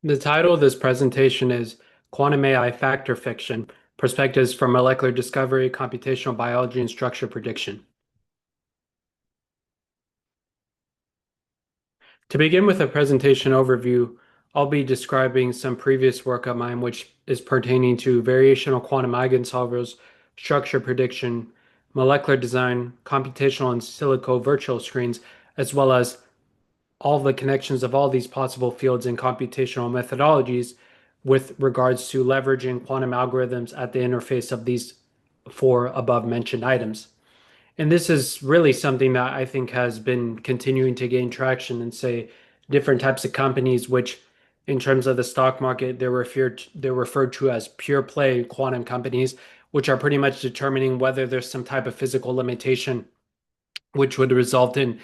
The title of this presentation is Quantum AI Fact or Fiction: Perspectives from Molecular Discovery, Computational Biology, and Structure Prediction. To begin with a presentation overview, I'll be describing some previous work of mine which is pertaining to variational quantum eigensolvers, structure prediction, molecular design, computational in silico virtual screens, as well as all the connections of all these possible fields and computational methodologies with regards to leveraging quantum algorithms at the interface of these four above mentioned items. And this is really something that I think has been continuing to gain traction in, say, different types of companies, which, in terms of the stock market, they're referred to as pure play quantum companies, which are pretty much determining whether there's some type of physical limitation, which would result in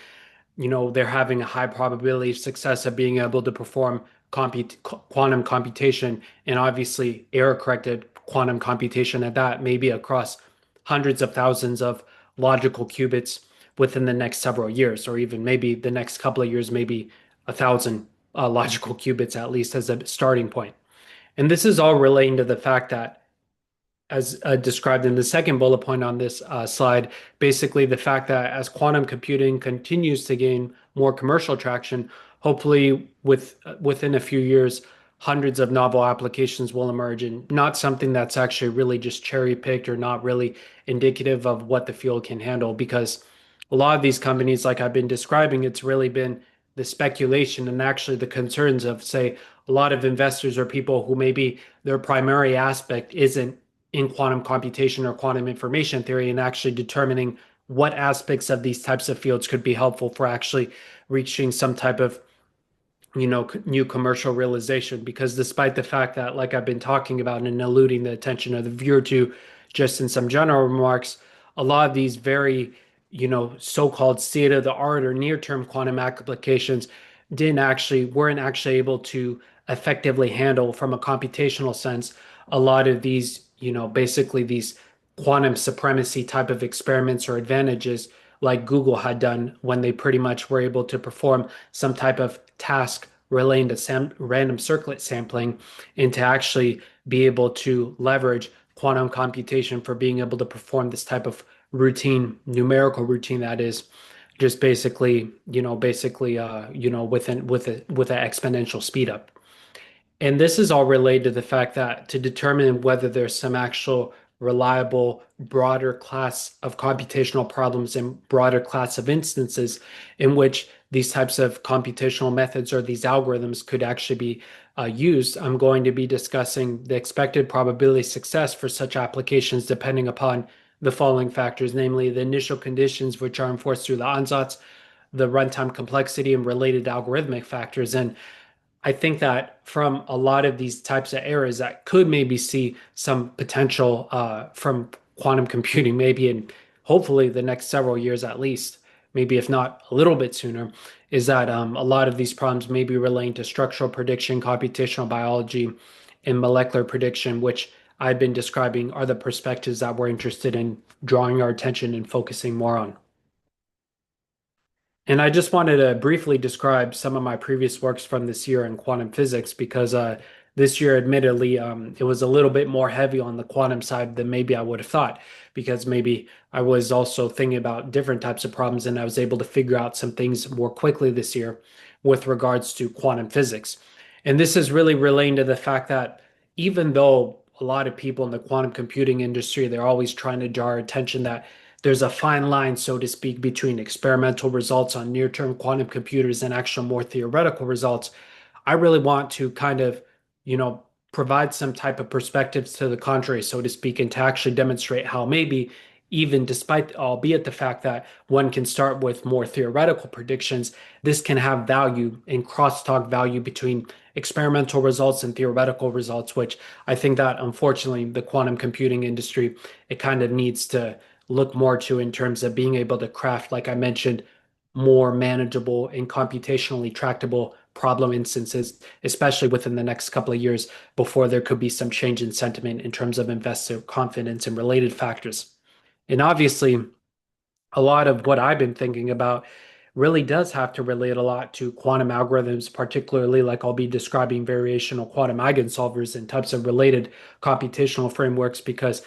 they're having a high probability of success of being able to perform quantum computation, and obviously error corrected quantum computation at that, maybe across hundreds of thousands of logical qubits within the next several years, or even maybe the next couple of years, maybe 1,000 logical qubits at least as a starting point. And this is all relating to the fact that, as described in the second bullet point on this slide, basically the fact that as quantum computing continues to gain more commercial traction, hopefully within a few years, hundreds of novel applications will emerge, and not something that's actually really just cherry picked or not really indicative of what the field can handle. Because a lot of these companies, like I've been describing, it's really been the speculation and actually the concerns of, say, a lot of investors or people who maybe their primary aspect isn't in quantum computation or quantum information theory, and actually determining what aspects of these types of fields could be helpful for actually reaching some type of new commercial realization. Because despite the fact that, like I've been talking about and alluding the attention of the viewer to just in some general remarks, a lot of these very so-called state-of-the-art or near-term quantum applications weren't actually able to effectively handle, from a computational sense, a lot of these, basically these quantum supremacy type of experiments or advantages, like Google had done when they pretty much were able to perform some type of task relating to random circlet sampling, and to actually be able to leverage quantum computation for being able to perform this type of routine, numerical routine, that is just with an exponential speed up. And this is all related to the fact that to determine whether there's some actual reliable, broader class of computational problems and broader class of instances in which these types of computational methods or these algorithms could actually be used, I'm going to be discussing the expected probability of success for such applications depending upon the following factors, namely the initial conditions which are enforced through the ansatz, the runtime complexity, and related algorithmic factors. And I think that from a lot of these types of errors that could maybe see some potential from quantum computing, maybe in hopefully the next several years at least, maybe if not a little bit sooner, is that a lot of these problems may be relating to structural prediction, computational biology, and molecular prediction, which I've been describing are the perspectives that we're interested in drawing our attention and focusing more on. And I just wanted to briefly describe some of my previous works from this year in quantum physics, because this year, admittedly, it was a little bit more heavy on the quantum side than maybe I would have thought, because maybe I was also thinking about different types of problems and I was able to figure out some things more quickly this year with regards to quantum physics. And this is really relating to the fact that even though a lot of people in the quantum computing industry, they're always trying to draw our attention that there's a fine line, so to speak, between experimental results on near-term quantum computers and actual more theoretical results. I really want to kind of, provide some type of perspectives to the contrary, so to speak, and to actually demonstrate how maybe even despite, albeit the fact that one can start with more theoretical predictions, this can have value and crosstalk value between experimental results and theoretical results, which I think that unfortunately the quantum computing industry, it kind of needs to look more to in terms of being able to craft, like I mentioned, more manageable and computationally tractable problem instances, especially within the next couple of years before there could be some change in sentiment in terms of investor confidence and related factors. And obviously, a lot of what I've been thinking about really does have to relate a lot to quantum algorithms, particularly like I'll be describing variational quantum eigensolvers and types of related computational frameworks, because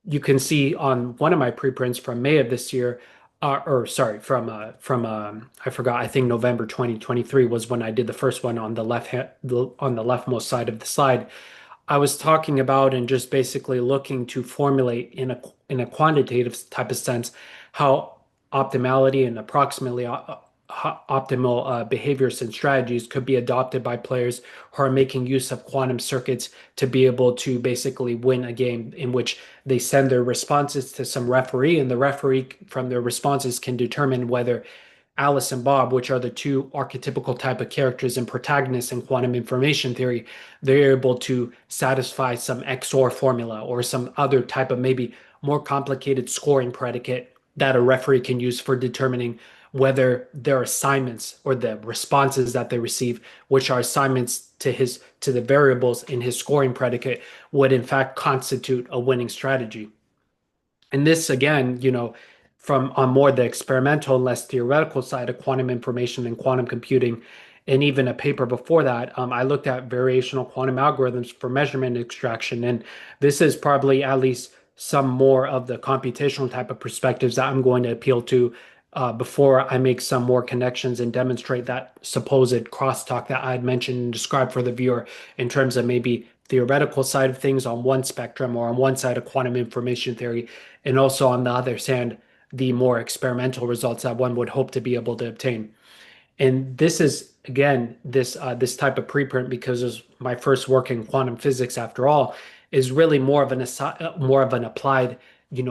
you can see on one of my preprints from May of this year, or sorry, from I forgot. I think November 2023 was when I did the first one on the on the leftmost side of the slide. I was talking about and just basically looking to formulate in a quantitative type of sense how optimality and approximately optimal behaviors and strategies could be adopted by players who are making use of quantum circuits to be able to basically win a game in which they send their responses to some referee, and the referee from their responses can determine whether Alice and Bob, which are the two archetypical type of characters and protagonists in quantum information theory, they're able to satisfy some XOR formula or some other type of maybe more complicated scoring predicate that a referee can use for determining whether their assignments or the responses that they receive, which are assignments to the variables in his scoring predicate, would in fact constitute a winning strategy. And this again, from on more the experimental and less theoretical side of quantum information and quantum computing, and even a paper before that, I looked at variational quantum algorithms for measurement extraction. And this is probably at least some more of the computational type of perspectives that I'm going to appeal to before I make some more connections and demonstrate that supposed crosstalk that I had mentioned and described for the viewer in terms of maybe theoretical side of things on one spectrum or on one side of quantum information theory, and also on the other hand, the more experimental results that one would hope to be able to obtain. And this is again this type of preprint, because it's my first work in quantum physics after all, is really more of an applied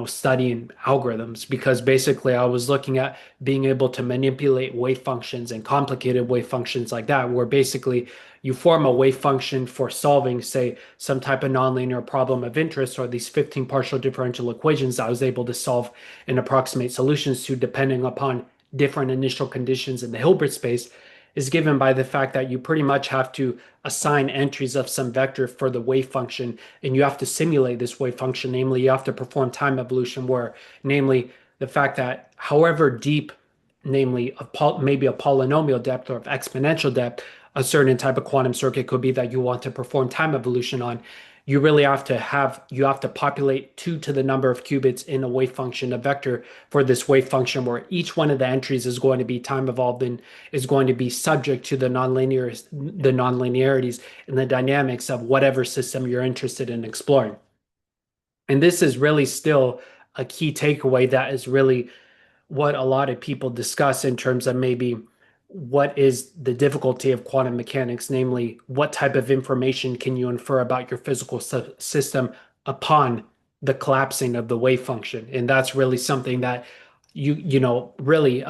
study in algorithms, because basically I was looking at being able to manipulate wave functions and complicated wave functions like that, where basically you form a wave function for solving, say, some type of nonlinear problem of interest, or these 15 partial differential equations that I was able to solve and approximate solutions to depending upon different initial conditions in the Hilbert space, is given by the fact that you pretty much have to assign entries of some vector for the wave function, and you have to simulate this wave function. Namely, you have to perform time evolution, where, namely, the fact that however deep, namely maybe a polynomial depth or of exponential depth, a certain type of quantum circuit could be that you want to perform time evolution on, you have to populate 2 to the number of qubits in a wave function, a vector for this wave function, where each one of the entries is going to be time evolved and is going to be subject to the nonlinearities and the dynamics of whatever system you're interested in exploring. And this is really still a key takeaway that is really what a lot of people discuss in terms of maybe what is the difficulty of quantum mechanics, namely, what type of information can you infer about your physical system upon the collapsing of the wave function? And that's really something that really,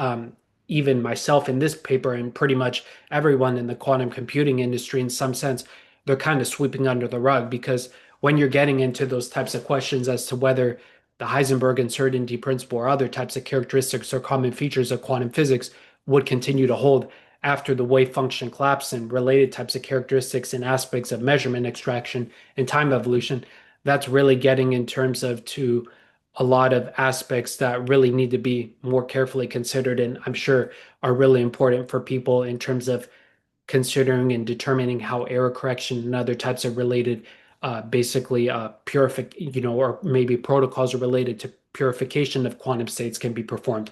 even myself in this paper and pretty much everyone in the quantum computing industry, in some sense, they're kind of sweeping under the rug, because when you're getting into those types of questions as to whether the Heisenberg uncertainty principle or other types of characteristics or common features of quantum physics would continue to hold after the wave function collapse, and related types of characteristics and aspects of measurement extraction and time evolution, that's really getting in terms of to a lot of aspects that really need to be more carefully considered, and I'm sure are really important for people in terms of considering and determining how error correction and other types of related basically purific, or maybe protocols related to purification of quantum states can be performed.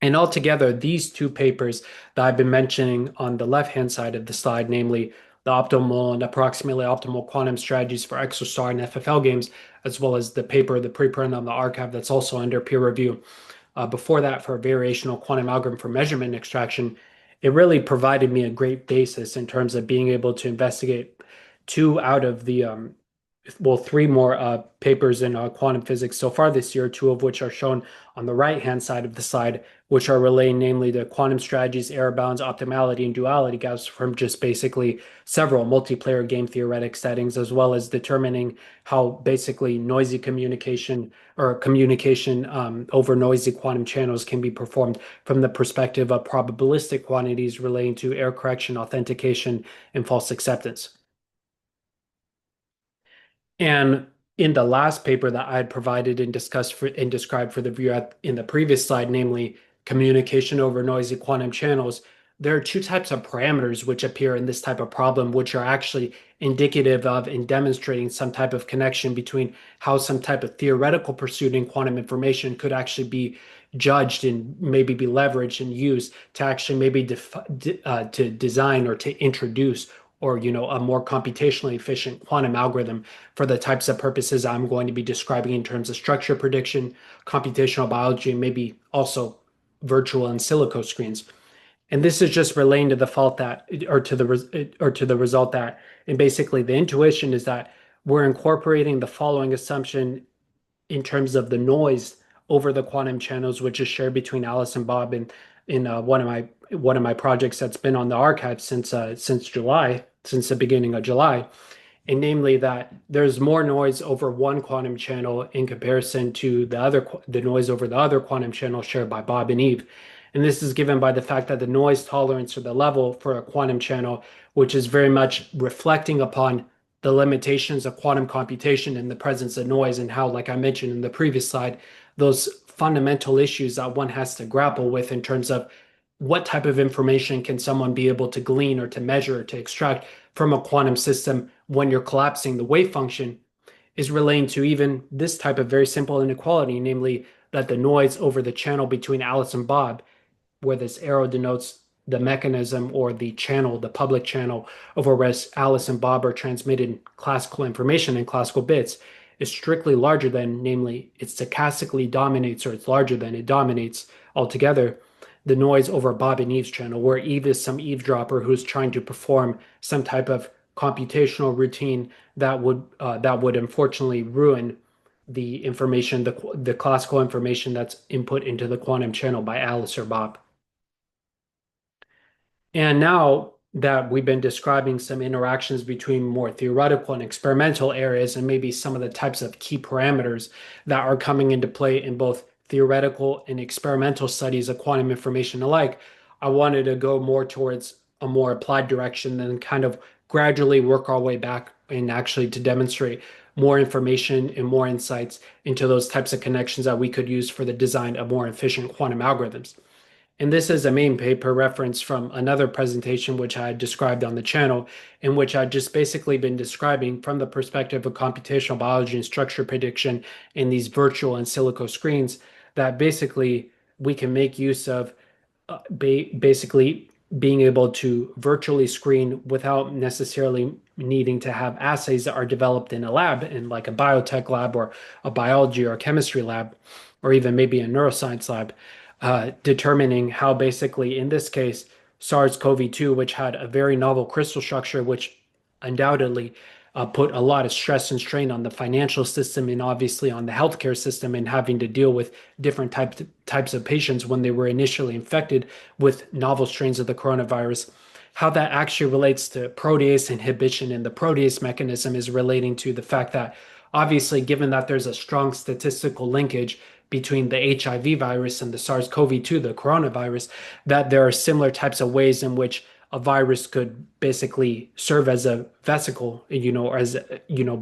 And altogether, these two papers that I've been mentioning on the left-hand side of the slide, namely the optimal and approximately optimal quantum strategies for XOR and FFL games, as well as the paper, the preprint on the archive that's also under peer review. Before that, for a variational quantum algorithm for measurement extraction, it really provided me a great basis in terms of being able to investigate two out of the three more papers in quantum physics so far this year, two of which are shown on the right-hand side of the slide, which are relating namely to quantum strategies, error bounds, optimality, and duality gaps from just basically several multiplayer game theoretic settings, as well as determining how basically noisy communication or communication over noisy quantum channels can be performed from the perspective of probabilistic quantities relating to error correction, authentication, and false acceptance. And in the last paper that I had provided and discussed and described for the viewer in the previous slide, namely communication over noisy quantum channels, there are two types of parameters which appear in this type of problem, which are actually indicative of and demonstrating some type of connection between how some type of theoretical pursuit in quantum information could actually be judged and maybe be leveraged and used to actually maybe to design or to introduce or a more computationally efficient quantum algorithm for the types of purposes I'm going to be describing in terms of structure prediction, computational biology, and maybe also virtual and silico screens. And this is just relating to the fault that, or to the result that, and basically the intuition is that we're incorporating the following assumption in terms of the noise over the quantum channels, which is shared between Alice and Bob in one of my projects that's been on the archive since July, since the beginning of July, and namely that there's more noise over one quantum channel in comparison to the noise over the other quantum channel shared by Bob and Eve. And this is given by the fact that the noise tolerance or the level for a quantum channel, which is very much reflecting upon the limitations of quantum computation in the presence of noise and how, like I mentioned in the previous slide, those fundamental issues that one has to grapple with in terms of what type of information can someone be able to glean or to measure or to extract from a quantum system when you're collapsing the wave function is relating to even this type of very simple inequality, namely that the noise over the channel between Alice and Bob, where this arrow denotes the mechanism or the channel, the public channel, over which Alice and Bob are transmitting classical information in classical bits, is strictly larger than, namely, it stochastically dominates or it's larger than, it dominates altogether the noise over Bob and Eve's channel, where Eve is some eavesdropper who's trying to perform some type of computational routine that would unfortunately ruin the information, the classical information that's input into the quantum channel by Alice or Bob. And now that we've been describing some interactions between more theoretical and experimental areas, and maybe some of the types of key parameters that are coming into play in both theoretical and experimental studies of quantum information alike, I wanted to go more towards a more applied direction and kind of gradually work our way back and actually to demonstrate more information and more insights into those types of connections that we could use for the design of more efficient quantum algorithms. And this is a main paper reference from another presentation which I had described on the channel, in which I'd just basically been describing from the perspective of computational biology and structure prediction in these virtual and silico screens that basically we can make use of basically being able to virtually screen without necessarily needing to have assays that are developed in a lab, in like a biotech lab or a biology or a chemistry lab, or even maybe a neuroscience lab, determining how basically, in this case, SARS-CoV-2, which had a very novel crystal structure, which undoubtedly put a lot of stress and strain on the financial system and obviously on the healthcare system and having to deal with different types of patients when they were initially infected with novel strains of the coronavirus. How that actually relates to protease inhibition and the protease mechanism is relating to the fact that obviously, given that there's a strong statistical linkage between the HIV virus and the SARS-CoV-2, the coronavirus, that there are similar types of ways in which a virus could basically serve as a vesicle, or as,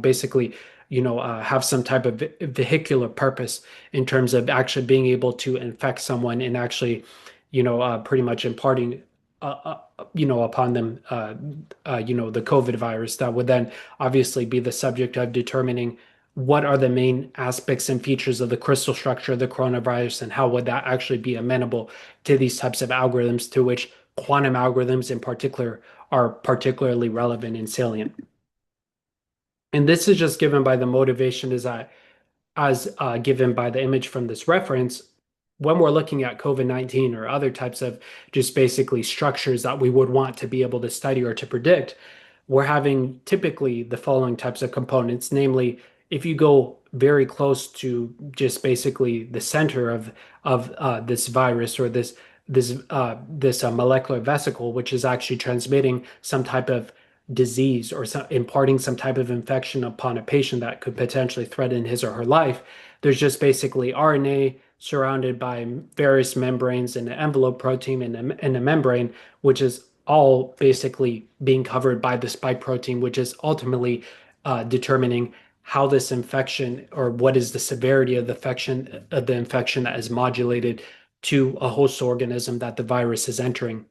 basically, have some type of vehicular purpose in terms of actually being able to infect someone and actually, pretty much imparting, upon them, the COVID virus that would then obviously be the subject of determining what are the main aspects and features of the crystal structure of the coronavirus and how would that actually be amenable to these types of algorithms to which quantum algorithms in particular are particularly relevant and salient. And this is just given by the motivation is that as given by the image from this reference, when we're looking at COVID-19 or other types of just basically structures that we would want to be able to study or to predict, we're having typically the following types of components, namely, if you go very close to just basically the center of this virus or this molecular vesicle, which is actually transmitting some type of disease or imparting some type of infection upon a patient that could potentially threaten his or her life, there's just basically RNA surrounded by various membranes and an envelope protein and a membrane, which is all basically being covered by the spike protein, which is ultimately determining how this infection or what is the severity of the infection that is modulated to a host organism that the virus is entering.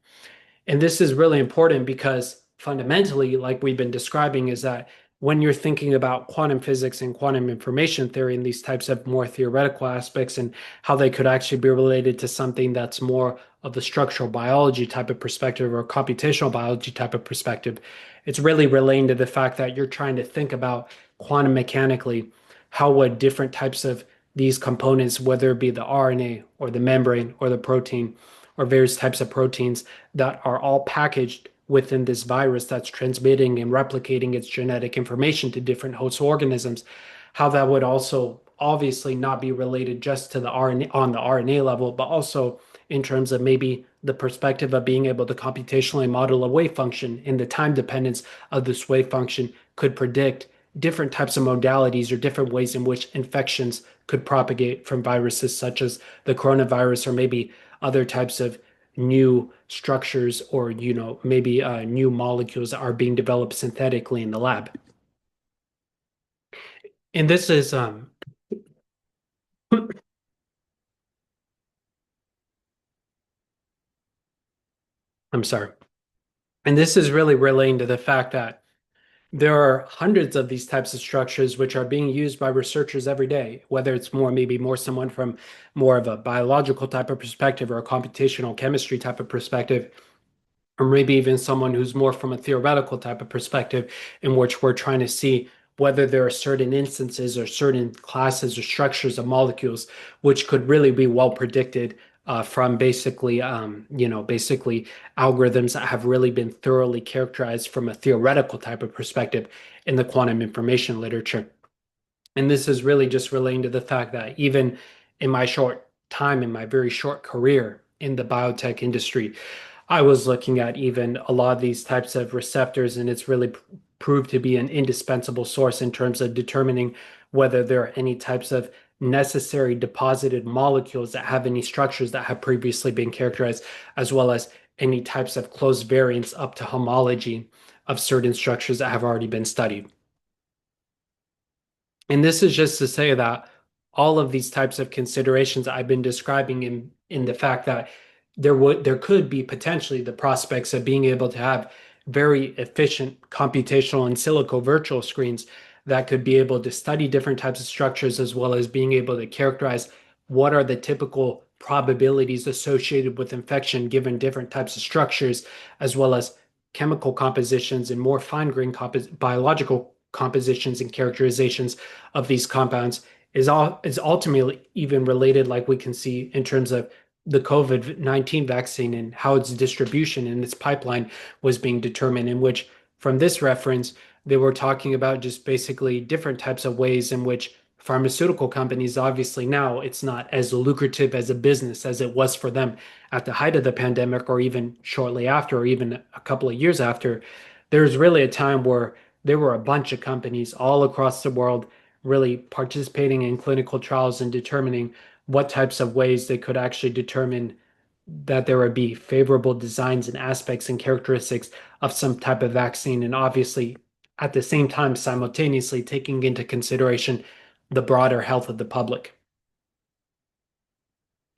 And this is really important because fundamentally, like we've been describing, is that when you're thinking about quantum physics and quantum information theory and these types of more theoretical aspects and how they could actually be related to something that's more of the structural biology type of perspective or computational biology type of perspective, it's really relating to the fact that you're trying to think about quantum mechanically how would different types of these components, whether it be the RNA or the membrane or the protein or various types of proteins that are all packaged within this virus that's transmitting and replicating its genetic information to different host organisms, how that would also obviously not be related just to the RNA on the RNA level, but also in terms of maybe the perspective of being able to computationally model a wave function and the time dependence of this wave function could predict different types of modalities or different ways in which infections could propagate from viruses such as the coronavirus or maybe other types of new structures or maybe new molecules that are being developed synthetically in the lab. And this is I'm sorry. And this is really relating to the fact that there are hundreds of these types of structures which are being used by researchers every day, whether it's maybe more someone from more of a biological type of perspective or a computational chemistry type of perspective, or maybe even someone who's more from a theoretical type of perspective, in which we're trying to see whether there are certain instances or certain classes or structures of molecules which could really be well predicted from basically algorithms that have really been thoroughly characterized from a theoretical type of perspective in the quantum information literature. And this is really just relating to the fact that even in my short time, in my very short career in the biotech industry, I was looking at even a lot of these types of receptors, and it's really proved to be an indispensable source in terms of determining whether there are any types of necessary deposited molecules that have any structures that have previously been characterized, as well as any types of closed variants up to homology of certain structures that have already been studied. And this is just to say that all of these types of considerations I've been describing in the fact that there could be potentially the prospects of being able to have very efficient computational in silico virtual screens that could be able to study different types of structures as well as being able to characterize what are the typical probabilities associated with infection given different types of structures, as well as chemical compositions and more fine-grained biological compositions and characterizations of these compounds is ultimately even related, like we can see in terms of the COVID-19 vaccine and how its distribution in its pipeline was being determined, in which from this reference, they were talking about just basically different types of ways in which pharmaceutical companies, obviously now it's not as lucrative as a business as it was for them at the height of the pandemic or even shortly after or even a couple of years after. There's really a time where there were a bunch of companies all across the world really participating in clinical trials and determining what types of ways they could actually determine that there would be favorable designs and aspects and characteristics of some type of vaccine. And obviously, at the same time, simultaneously taking into consideration the broader health of the public.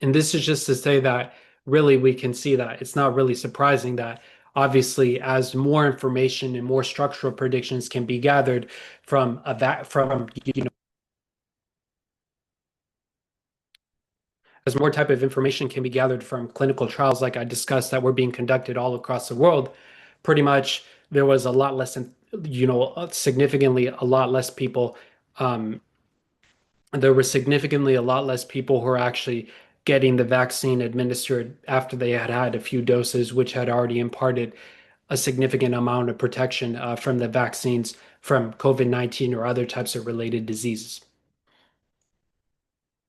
And this is just to say that really we can see that it's not really surprising that obviously as more information and more structural predictions can be gathered from from as more type of information can be gathered from clinical trials like I discussed that were being conducted all across the world, pretty much there was a lot less, significantly a lot less people. Um, there were significantly a lot less people who are actually getting the vaccine administered after they had had a few doses, which had already imparted a significant amount of protection from the vaccines from COVID-19 or other types of related diseases.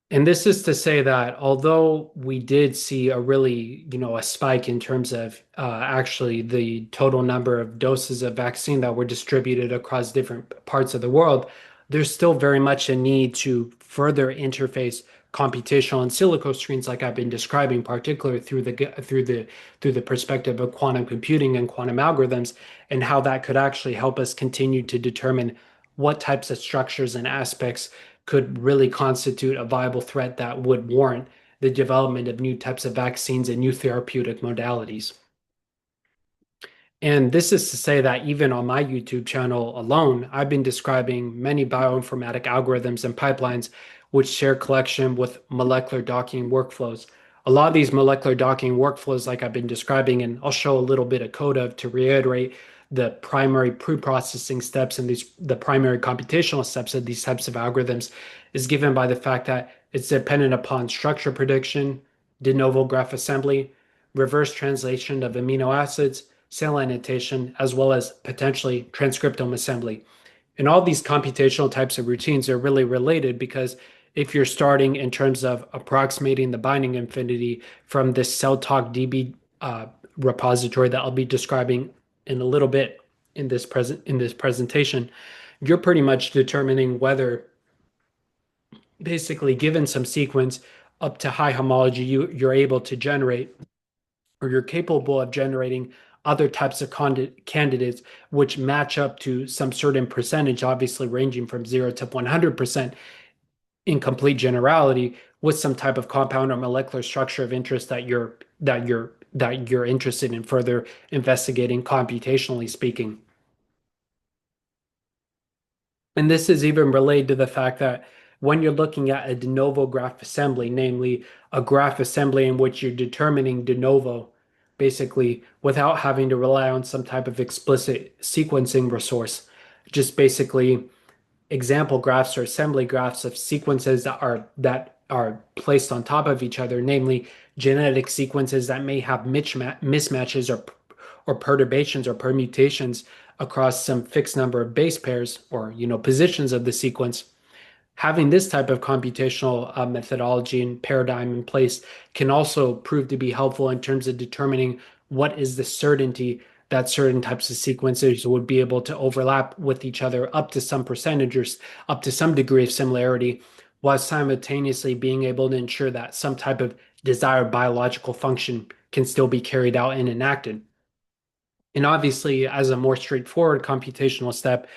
And this is to say that although we did see a really, a spike in terms of actually the total number of doses of vaccine that were distributed across different parts of the world, there's still very much a need to further interface computational and silico screens like I've been describing, particularly through the perspective of quantum computing and quantum algorithms, and how that could actually help us continue to determine what types of structures and aspects could really constitute a viable threat that would warrant the development of new types of vaccines and new therapeutic modalities. And this is to say that even on my YouTube channel alone, I've been describing many bioinformatic algorithms and pipelines which share collection with molecular docking workflows. A lot of these molecular docking workflows, like I've been describing, and I'll show a little bit of code of to reiterate the primary pre-processing steps and the primary computational steps of these types of algorithms, is given by the fact that it's dependent upon structure prediction, de novo graph assembly, reverse translation of amino acids, cell annotation, as well as potentially transcriptome assembly. And all these computational types of routines are really related because if you're starting in terms of approximating the binding affinity from this CellTalk DB repository that I'll be describing in a little bit in this presentation, you're pretty much determining whether, basically, given some sequence up to high homology, you're able to generate, or you're capable of generating, other types of candidates which match up to some certain percentage, obviously ranging from 0 to 100% in complete generality, with some type of compound or molecular structure of interest that you're interested in further investigating, computationally speaking. And this is even related to the fact that when you're looking at a de novo graph assembly, namely a graph assembly in which you're determining de novo, basically without having to rely on some type of explicit sequencing resource, just basically example graphs or assembly graphs of sequences that are placed on top of each other, namely genetic sequences that may have mismatches or perturbations or permutations across some fixed number of base pairs or positions of the sequence. Having this type of computational methodology and paradigm in place can also prove to be helpful in terms of determining what is the certainty that certain types of sequences would be able to overlap with each other up to some percentage or up to some degree of similarity, while simultaneously being able to ensure that some type of desired biological function can still be carried out and enacted. And obviously, as a more straightforward computational step,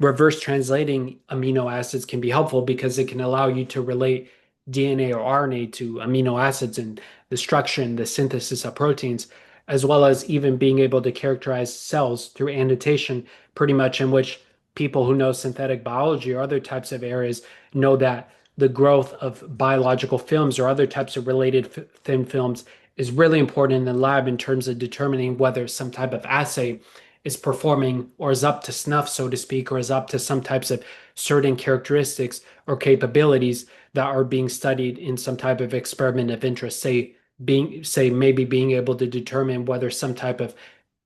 reverse translating amino acids can be helpful because it can allow you to relate DNA or RNA to amino acids and the structure and the synthesis of proteins, as well as even being able to characterize cells through annotation, pretty much in which people who know synthetic biology or other types of areas know that the growth of biological films or other types of related thin films is really important in the lab in terms of determining whether some type of assay is performing or is up to snuff, so to speak, or is up to some types of certain characteristics or capabilities that are being studied in some type of experiment of interest, maybe being able to determine whether some type of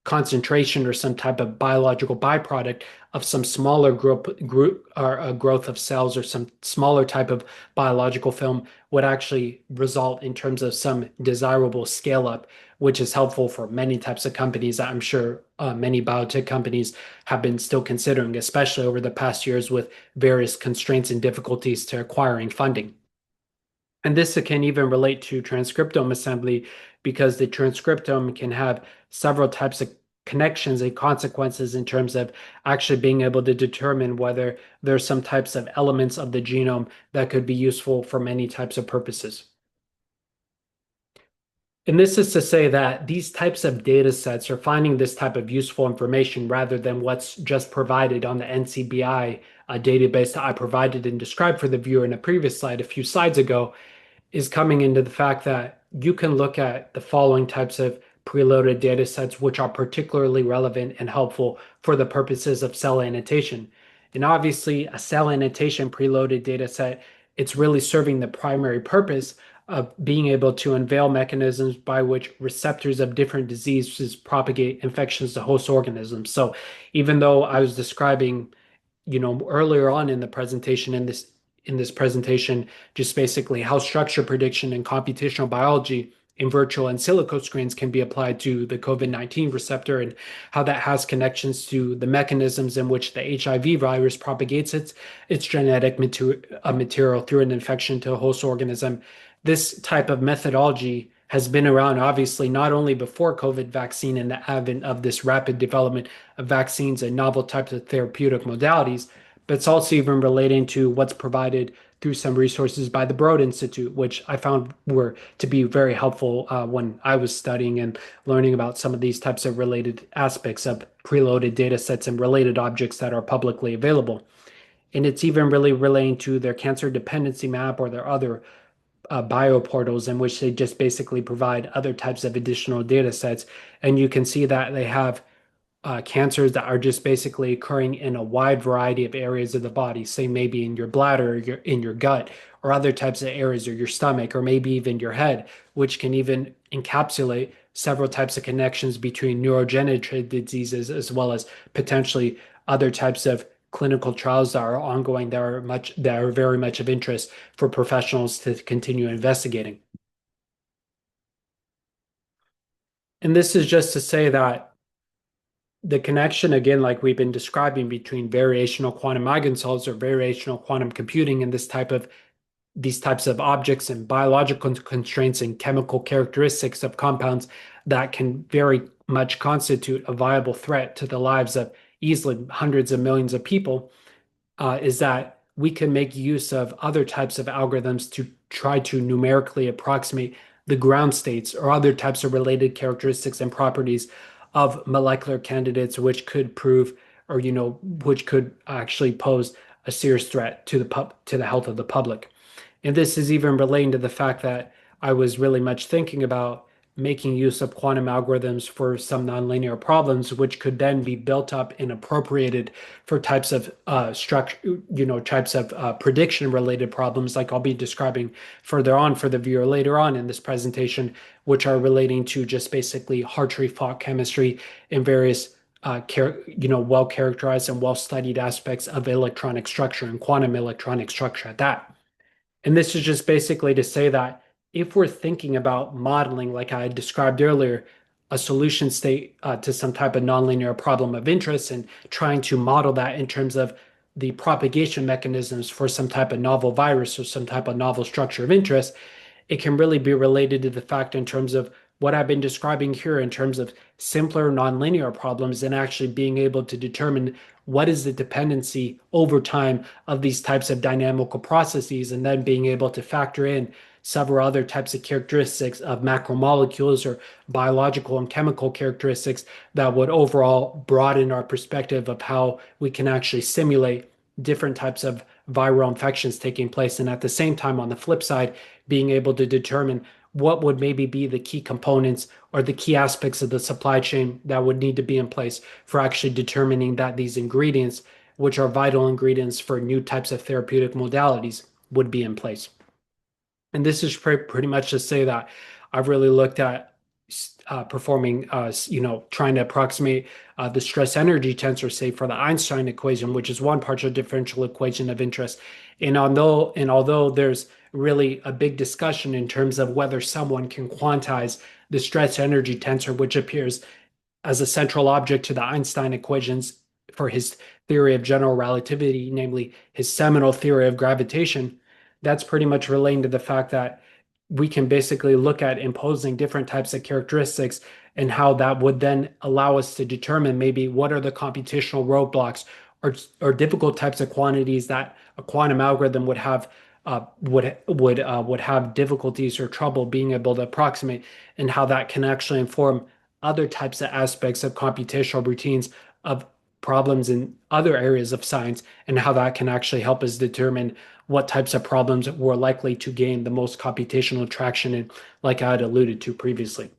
concentration or some type of biological byproduct of some smaller group or a growth of cells or some smaller type of biological film would actually result in terms of some desirable scale up, which is helpful for many types of companies that I'm sure many biotech companies have been still considering, especially over the past years with various constraints and difficulties to acquiring funding. And this can even relate to transcriptome assembly because the transcriptome can have several types of connections and consequences in terms of actually being able to determine whether there's some types of elements of the genome that could be useful for many types of purposes. And this is to say that these types of data sets are finding this type of useful information rather than what's just provided on the NCBI database that I provided and described for the viewer in a previous slide a few slides ago, is coming into the fact that you can look at the following types of preloaded data sets, which are particularly relevant and helpful for the purposes of cell annotation. And obviously, a cell annotation preloaded data set, it's really serving the primary purpose of being able to unveil mechanisms by which receptors of different diseases propagate infections to host organisms. So even though I was describing earlier on in the presentation, in this presentation, just basically how structure prediction and computational biology in virtual and silico screens can be applied to the COVID-19 receptor and how that has connections to the mechanisms in which the HIV virus propagates its genetic material through an infection to a host organism. This type of methodology has been around, obviously, not only before COVID vaccine and the advent of this rapid development of vaccines and novel types of therapeutic modalities, but it's also even relating to what's provided through some resources by the Broad Institute, which I found were to be very helpful when I was studying and learning about some of these types of related aspects of preloaded data sets and related objects that are publicly available. And it's even really relating to their cancer dependency map or their other bioportals in which they just basically provide other types of additional data sets. And you can see that they have cancers that are just basically occurring in a wide variety of areas of the body, say maybe in your bladder, or in your gut, or other types of areas, or your stomach, or maybe even your head, which can even encapsulate several types of connections between neurodegenerative diseases as well as potentially other types of clinical trials that are ongoing that are very much of interest for professionals to continue investigating. And this is just to say that the connection, again, like we've been describing between variational quantum eigensolves or variational quantum computing and these types of objects and biological constraints and chemical characteristics of compounds that can very much constitute a viable threat to the lives of easily hundreds of millions of people, is that we can make use of other types of algorithms to try to numerically approximate the ground states or other types of related characteristics and properties of molecular candidates, which could prove or which could actually pose a serious threat to the health of the public. And this is even relating to the fact that I was really much thinking about making use of quantum algorithms for some nonlinear problems, which could then be built up and appropriated for types of structure, types of prediction related problems, like I'll be describing further on for the viewer later on in this presentation, which are relating to just basically Hartree-Fock chemistry and various well characterized and well studied aspects of electronic structure and quantum electronic structure at that. And this is just basically to say that if we're thinking about modeling, like I described earlier, a solution state to some type of nonlinear problem of interest and trying to model that in terms of the propagation mechanisms for some type of novel virus or some type of novel structure of interest, it can really be related to the fact in terms of what I've been describing here in terms of simpler nonlinear problems and actually being able to determine what is the dependency over time of these types of dynamical processes, and then being able to factor in several other types of characteristics of macromolecules or biological and chemical characteristics that would overall broaden our perspective of how we can actually simulate different types of viral infections taking place. And at the same time, on the flip side, being able to determine what would maybe be the key components or the key aspects of the supply chain that would need to be in place for actually determining that these ingredients, which are vital ingredients for new types of therapeutic modalities, would be in place. And this is pretty much to say that I've really looked at performing, trying to approximate the stress energy tensor, say, for the Einstein equation, which is one partial differential equation of interest. And although there's really a big discussion in terms of whether someone can quantize the stress energy tensor, which appears as a central object to the Einstein equations for his theory of general relativity, namely his seminal theory of gravitation, that's pretty much relating to the fact that we can basically look at imposing different types of characteristics and how that would then allow us to determine maybe what are the computational roadblocks or difficult types of quantities that a quantum algorithm would have would have difficulties or trouble being able to approximate, and how that can actually inform other types of aspects of computational routines of problems in other areas of science, and how that can actually help us determine what types of problems we're likely to gain the most computational traction in, like I had alluded to previously.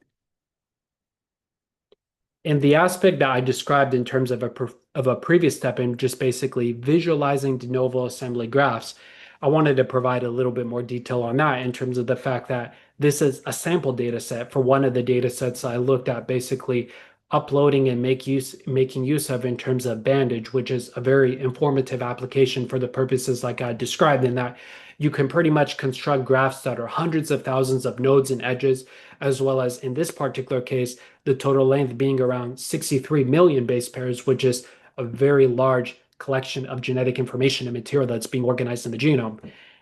And the aspect that I described in terms of a previous step in just basically visualizing de novo assembly graphs, I wanted to provide a little bit more detail on that in terms of the fact that this is a sample data set for one of the data sets I looked at basically uploading and making use of in terms of Bandage, which is a very informative application for the purposes like I described, in that you can pretty much construct graphs that are hundreds of thousands of nodes and edges, as well as in this particular case, the total length being around 63 million base pairs, which is a very large collection of genetic information and material that's being organized in the genome.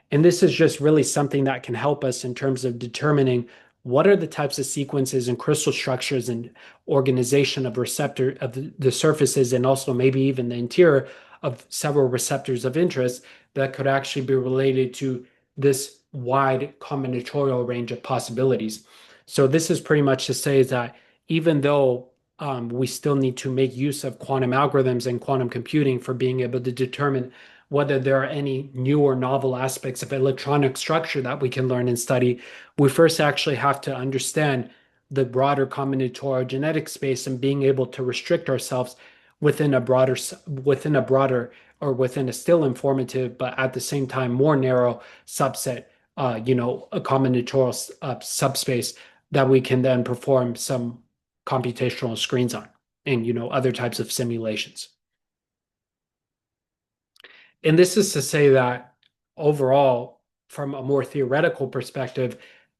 And this is just really something that can help us in terms of determining what are the types of sequences and crystal structures and organization of receptor of the surfaces, and also maybe even the interior of several receptors of interest that could actually be related to this wide combinatorial range of possibilities. So this is pretty much to say that even though we still need to make use of quantum algorithms and quantum computing for being able to determine whether there are any new or novel aspects of electronic structure that we can learn and study, we first actually have to understand the broader combinatorial genetic space and being able to restrict ourselves within a broader or within a still informative, but at the same time more narrow subset, a combinatorial subspace that we can then perform some computational screens on and, other types of simulations. And this is to say that overall, from a more theoretical perspective,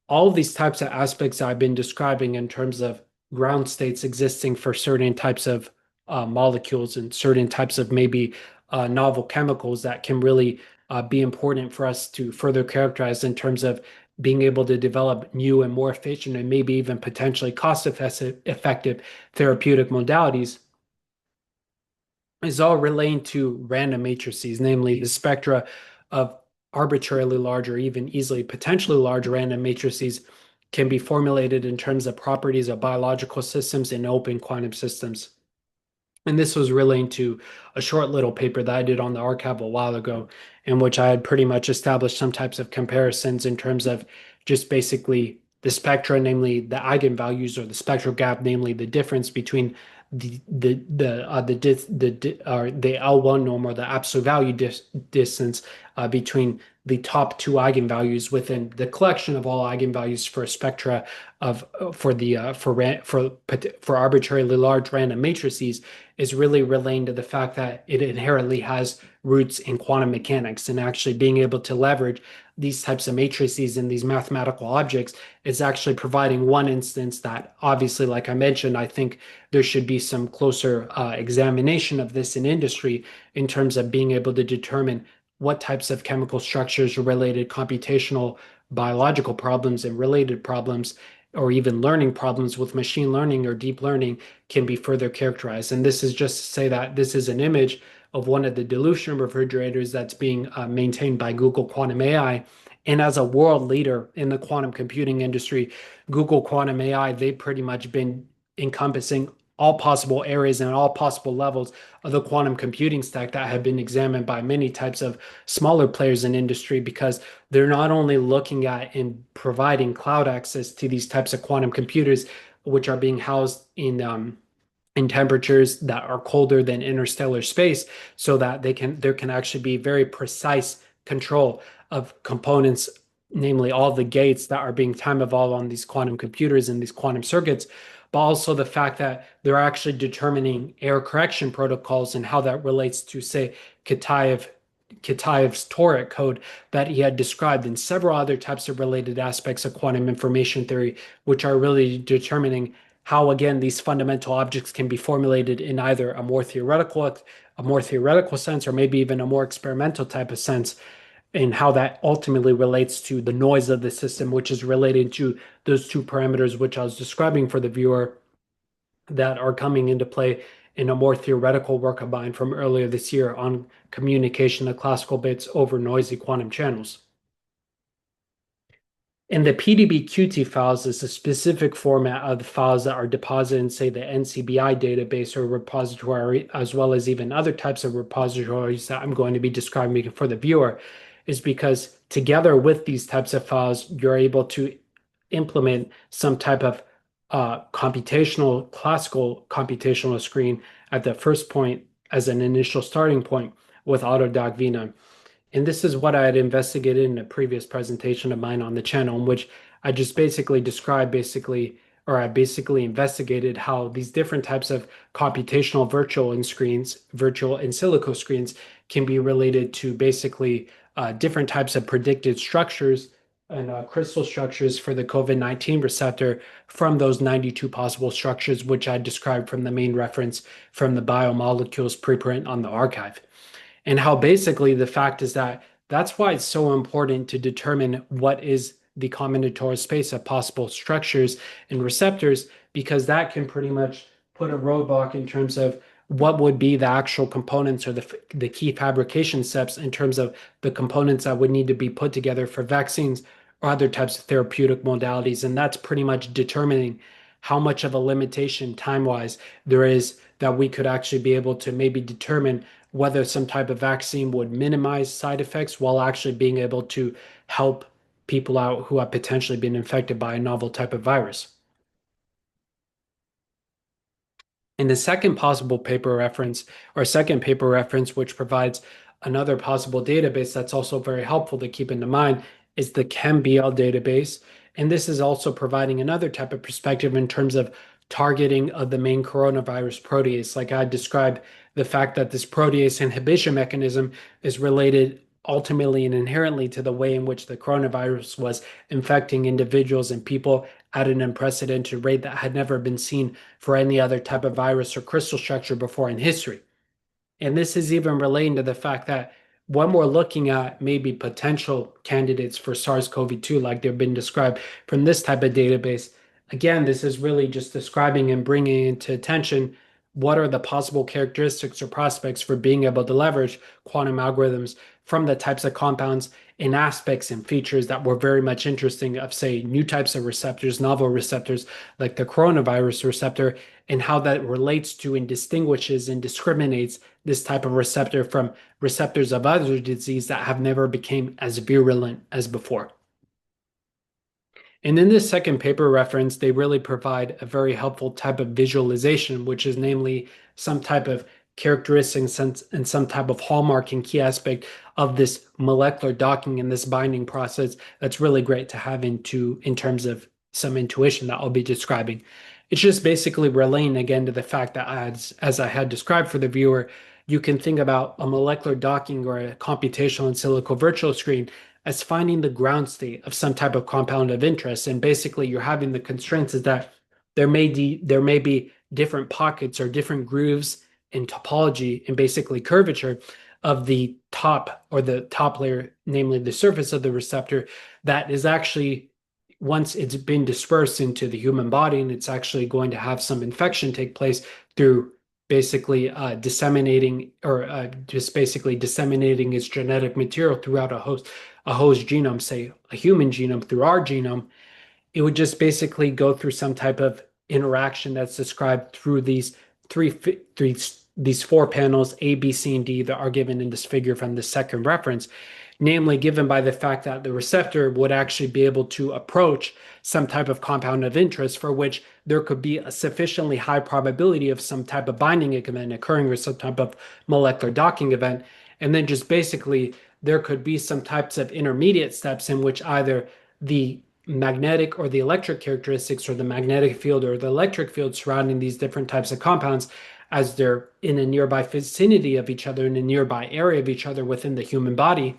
all of these types of aspects I've been describing in terms of ground states existing for certain types of molecules and certain types of maybe novel chemicals that can really be important for us to further characterize in terms of being able to develop new and more efficient and maybe even potentially cost-effective therapeutic modalities is all relating to random matrices, namely the spectra of arbitrarily large or even easily potentially large random matrices can be formulated in terms of properties of biological systems and open quantum systems. And this was relating to a short little paper that I did on the archive a while ago, in which I had pretty much established some types of comparisons in terms of just basically the spectra, namely the eigenvalues or the spectral gap, namely the difference between the L1 norm or the absolute value distance between the top two eigenvalues within the collection of all eigenvalues for a spectra of for arbitrarily large random matrices is really relating to the fact that it inherently has roots in quantum mechanics, and actually being able to leverage these types of matrices and these mathematical objects is actually providing one instance that obviously, like I mentioned, I think there should be some closer examination of this in industry in terms of being able to determine what types of chemical structures or related computational biological problems and related problems or even learning problems with machine learning or deep learning can be further characterized. And this is just to say that this is an image of one of the dilution refrigerators that's being maintained by Google Quantum AI. And as a world leader in the quantum computing industry, Google Quantum AI, they've pretty much been encompassing all possible areas and all possible levels of the quantum computing stack that have been examined by many types of smaller players in industry, because they're not only looking at and providing cloud access to these types of quantum computers, which are being housed in temperatures that are colder than interstellar space, so that there can actually be very precise control of components, namely all the gates that are being time evolved on these quantum computers and these quantum circuits, but also the fact that they're actually determining error correction protocols and how that relates to, say, Kitaev's toric code that he had described, and several other types of related aspects of quantum information theory, which are really determining how, again, these fundamental objects can be formulated in either a more theoretical sense, or maybe even a more experimental type of sense, and how that ultimately relates to the noise of the system, which is related to those two parameters which I was describing for the viewer that are coming into play in a more theoretical work of mine from earlier this year on communication of classical bits over noisy quantum channels. And the PDB-QT files is a specific format of the files that are deposited in, say, the NCBI database or repository, as well as even other types of repositories that I'm going to be describing for the viewer, is because together with these types of files, you're able to implement some type of classical computational screen at the first point as an initial starting point with Autodoc V9. And this is what I had investigated in a previous presentation of mine on the channel, in which I just basically described I basically investigated how these different types of computational virtual in silico screens can be related to basically different types of predicted structures and crystal structures for the COVID-19 receptor from those 92 possible structures, which I described from the main reference from the biomolecules preprint on the archive. And how basically the fact is that that's why it's so important to determine what is the combinatorial space of possible structures and receptors, because that can pretty much put a roadblock in terms of what would be the actual components or the key fabrication steps in terms of the components that would need to be put together for vaccines or other types of therapeutic modalities. And that's pretty much determining how much of a limitation time-wise there is that we could actually be able to maybe determine whether some type of vaccine would minimize side effects while actually being able to help people out who have potentially been infected by a novel type of virus. And the second possible paper reference, or second paper reference, which provides another possible database that's also very helpful to keep in mind, is the ChemBL database. And this is also providing another type of perspective in terms of targeting of the main coronavirus protease. Like I described, the fact that this protease inhibition mechanism is related ultimately and inherently to the way in which the coronavirus was infecting individuals and people at an unprecedented rate that had never been seen for any other type of virus or crystal structure before in history. And this is even relating to the fact that when we're looking at maybe potential candidates for SARS-CoV-2, like they've been described from this type of database, again, this is really just describing and bringing into attention what are the possible characteristics or prospects for being able to leverage quantum algorithms from the types of compounds and aspects and features that were very much interesting of, say, new types of receptors, novel receptors like the coronavirus receptor, and how that relates to and distinguishes and discriminates this type of receptor from receptors of other disease that have never become as virulent as before. And in this second paper reference, they really provide a very helpful type of visualization, which is namely some type of characteristic and some type of hallmark and key aspect of this molecular docking and this binding process that's really great to have in terms of some intuition that I'll be describing. It's just basically relaying again to the fact that as I had described for the viewer, you can think about a molecular docking or a computational in silico virtual screen as finding the ground state of some type of compound of interest. And basically, you're having the constraints is that there may be different pockets or different grooves in topology and basically curvature of the top or the top layer, namely the surface of the receptor, that is actually once it's been dispersed into the human body and it's actually going to have some infection take place through basically disseminating or just basically disseminating its genetic material throughout a host genome, say a human genome through our genome, it would just basically go through some type of interaction that's described through these these four panels, A, B, C, and D, that are given in this figure from the second reference, namely given by the fact that the receptor would actually be able to approach some type of compound of interest for which there could be a sufficiently high probability of some type of binding event occurring or some type of molecular docking event. And then just basically there could be some types of intermediate steps in which either the magnetic or the electric characteristics or the magnetic field or the electric field surrounding these different types of compounds as they're in a nearby vicinity of each other in a nearby area of each other within the human body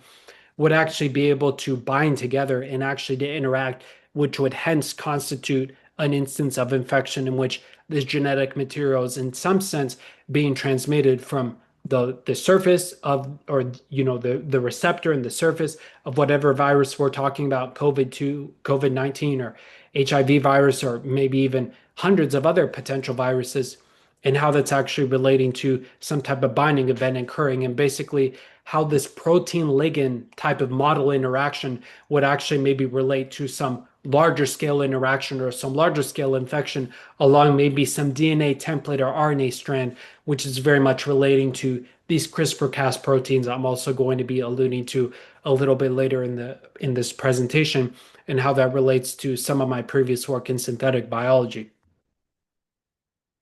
would actually be able to bind together and actually to interact, which would hence constitute an instance of infection in which this genetic material is in some sense being transmitted from the surface of or the receptor and the surface of whatever virus we're talking about, COVID-19 or HIV virus, or maybe even hundreds of other potential viruses, and how that's actually relating to some type of binding event occurring, and basically how this protein ligand type of model interaction would actually maybe relate to some larger scale interaction or some larger scale infection along maybe some DNA template or RNA strand, which is very much relating to these CRISPR-Cas proteins I'm also going to be alluding to a little bit later in this presentation, and how that relates to some of my previous work in synthetic biology.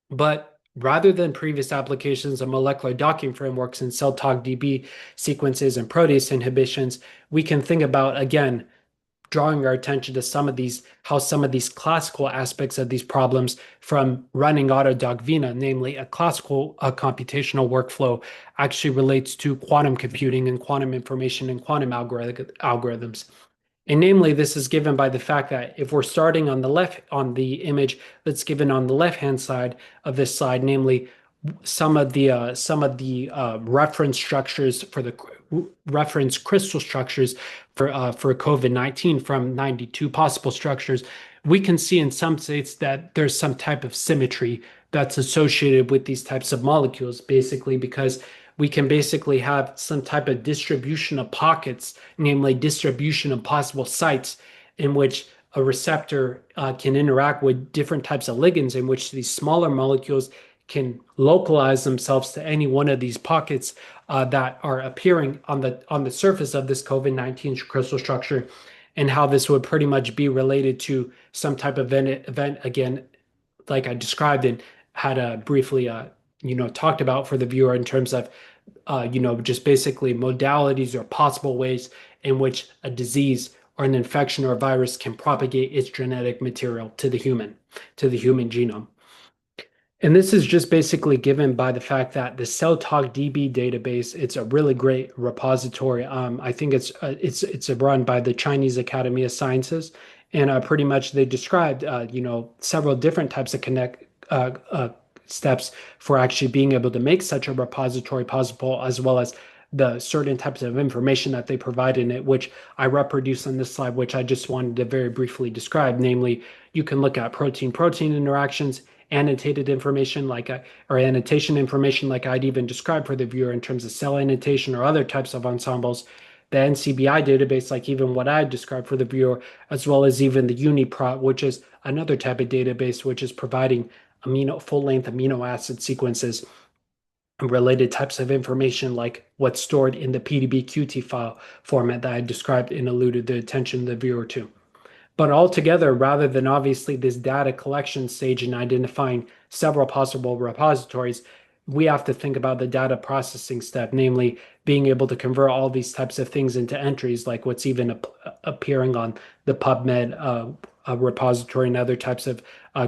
But rather than previous applications of molecular docking frameworks and cell-tog-DB sequences and protease inhibitions, we can think about, again, drawing our attention to how some of these classical aspects of these problems from running AutoDocVina, namely a classical computational workflow, actually relates to quantum computing and quantum information and quantum algorithms. And namely, this is given by the fact that if we're starting on the image that's given on the left-hand side of this slide, namely some of the reference structures for the reference crystal structures for COVID-19 from 92 possible structures, we can see in some states that there's some type of symmetry that's associated with these types of molecules, basically because we can basically have some type of distribution of pockets, namely distribution of possible sites in which a receptor can interact with different types of ligands, in which these smaller molecules can localize themselves to any one of these pockets that are appearing on the surface of this COVID-19 crystal structure, and how this would pretty much be related to some type of event again, like I described and had briefly talked about for the viewer in terms of just basically modalities or possible ways in which a disease or an infection or a virus can propagate its genetic material to the human genome. And this is just basically given by the fact that the CellTalk DB database, it's a really great repository. I think it's a run by the Chinese Academy of Sciences, and pretty much they described several different types of connect steps for actually being able to make such a repository possible, as well as the certain types of information that they provide in it, which I reproduce on this slide, which I just wanted to very briefly describe. Namely, you can look at protein-protein interactions, annotated information or annotation information like I'd even described for the viewer in terms of cell annotation or other types of ensembles, the NCBI database, like even what I described for the viewer, as well as even the UniProt, which is another type of database which is providing full-length amino acid sequences and related types of information like what's stored in the PDB-QT file format that I described and alluded the attention of the viewer to. But altogether, rather than obviously this data collection stage and identifying several possible repositories, we have to think about the data processing step, namely being able to convert all these types of things into entries, like what's even appearing on the PubMed repository and other types of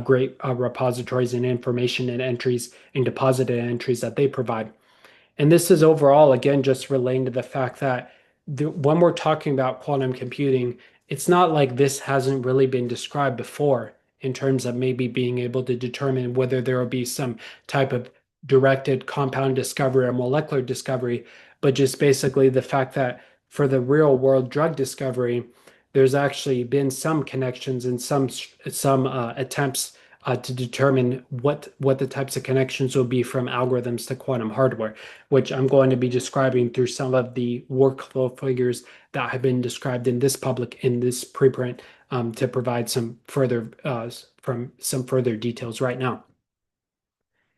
great repositories and information and entries and deposited entries that they provide. And this is overall, again, just relating to the fact that when we're talking about quantum computing, it's not like this hasn't really been described before in terms of maybe being able to determine whether there will be some type of directed compound discovery or molecular discovery, but just basically the fact that for the real world drug discovery, there's actually been some connections and some attempts to determine what the types of connections will be from algorithms to quantum hardware, which I'm going to be describing through some of the workflow figures that have been described in this preprint to provide some further details right now.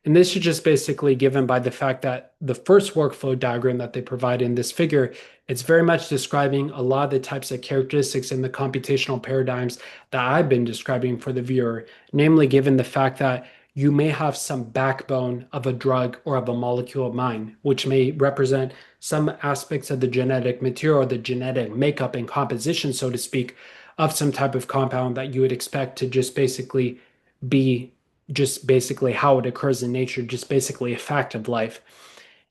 And this is just basically given by the fact that the first workflow diagram that they provide in this figure, it's very much describing a lot of the types of characteristics in the computational paradigms that I've been describing for the viewer, namely given the fact that you may have some backbone of a drug or of a molecule of mind, which may represent some aspects of the genetic material, the genetic makeup and composition, so to speak, of some type of compound that you would expect to just basically be just basically how it occurs in nature, just basically a fact of life.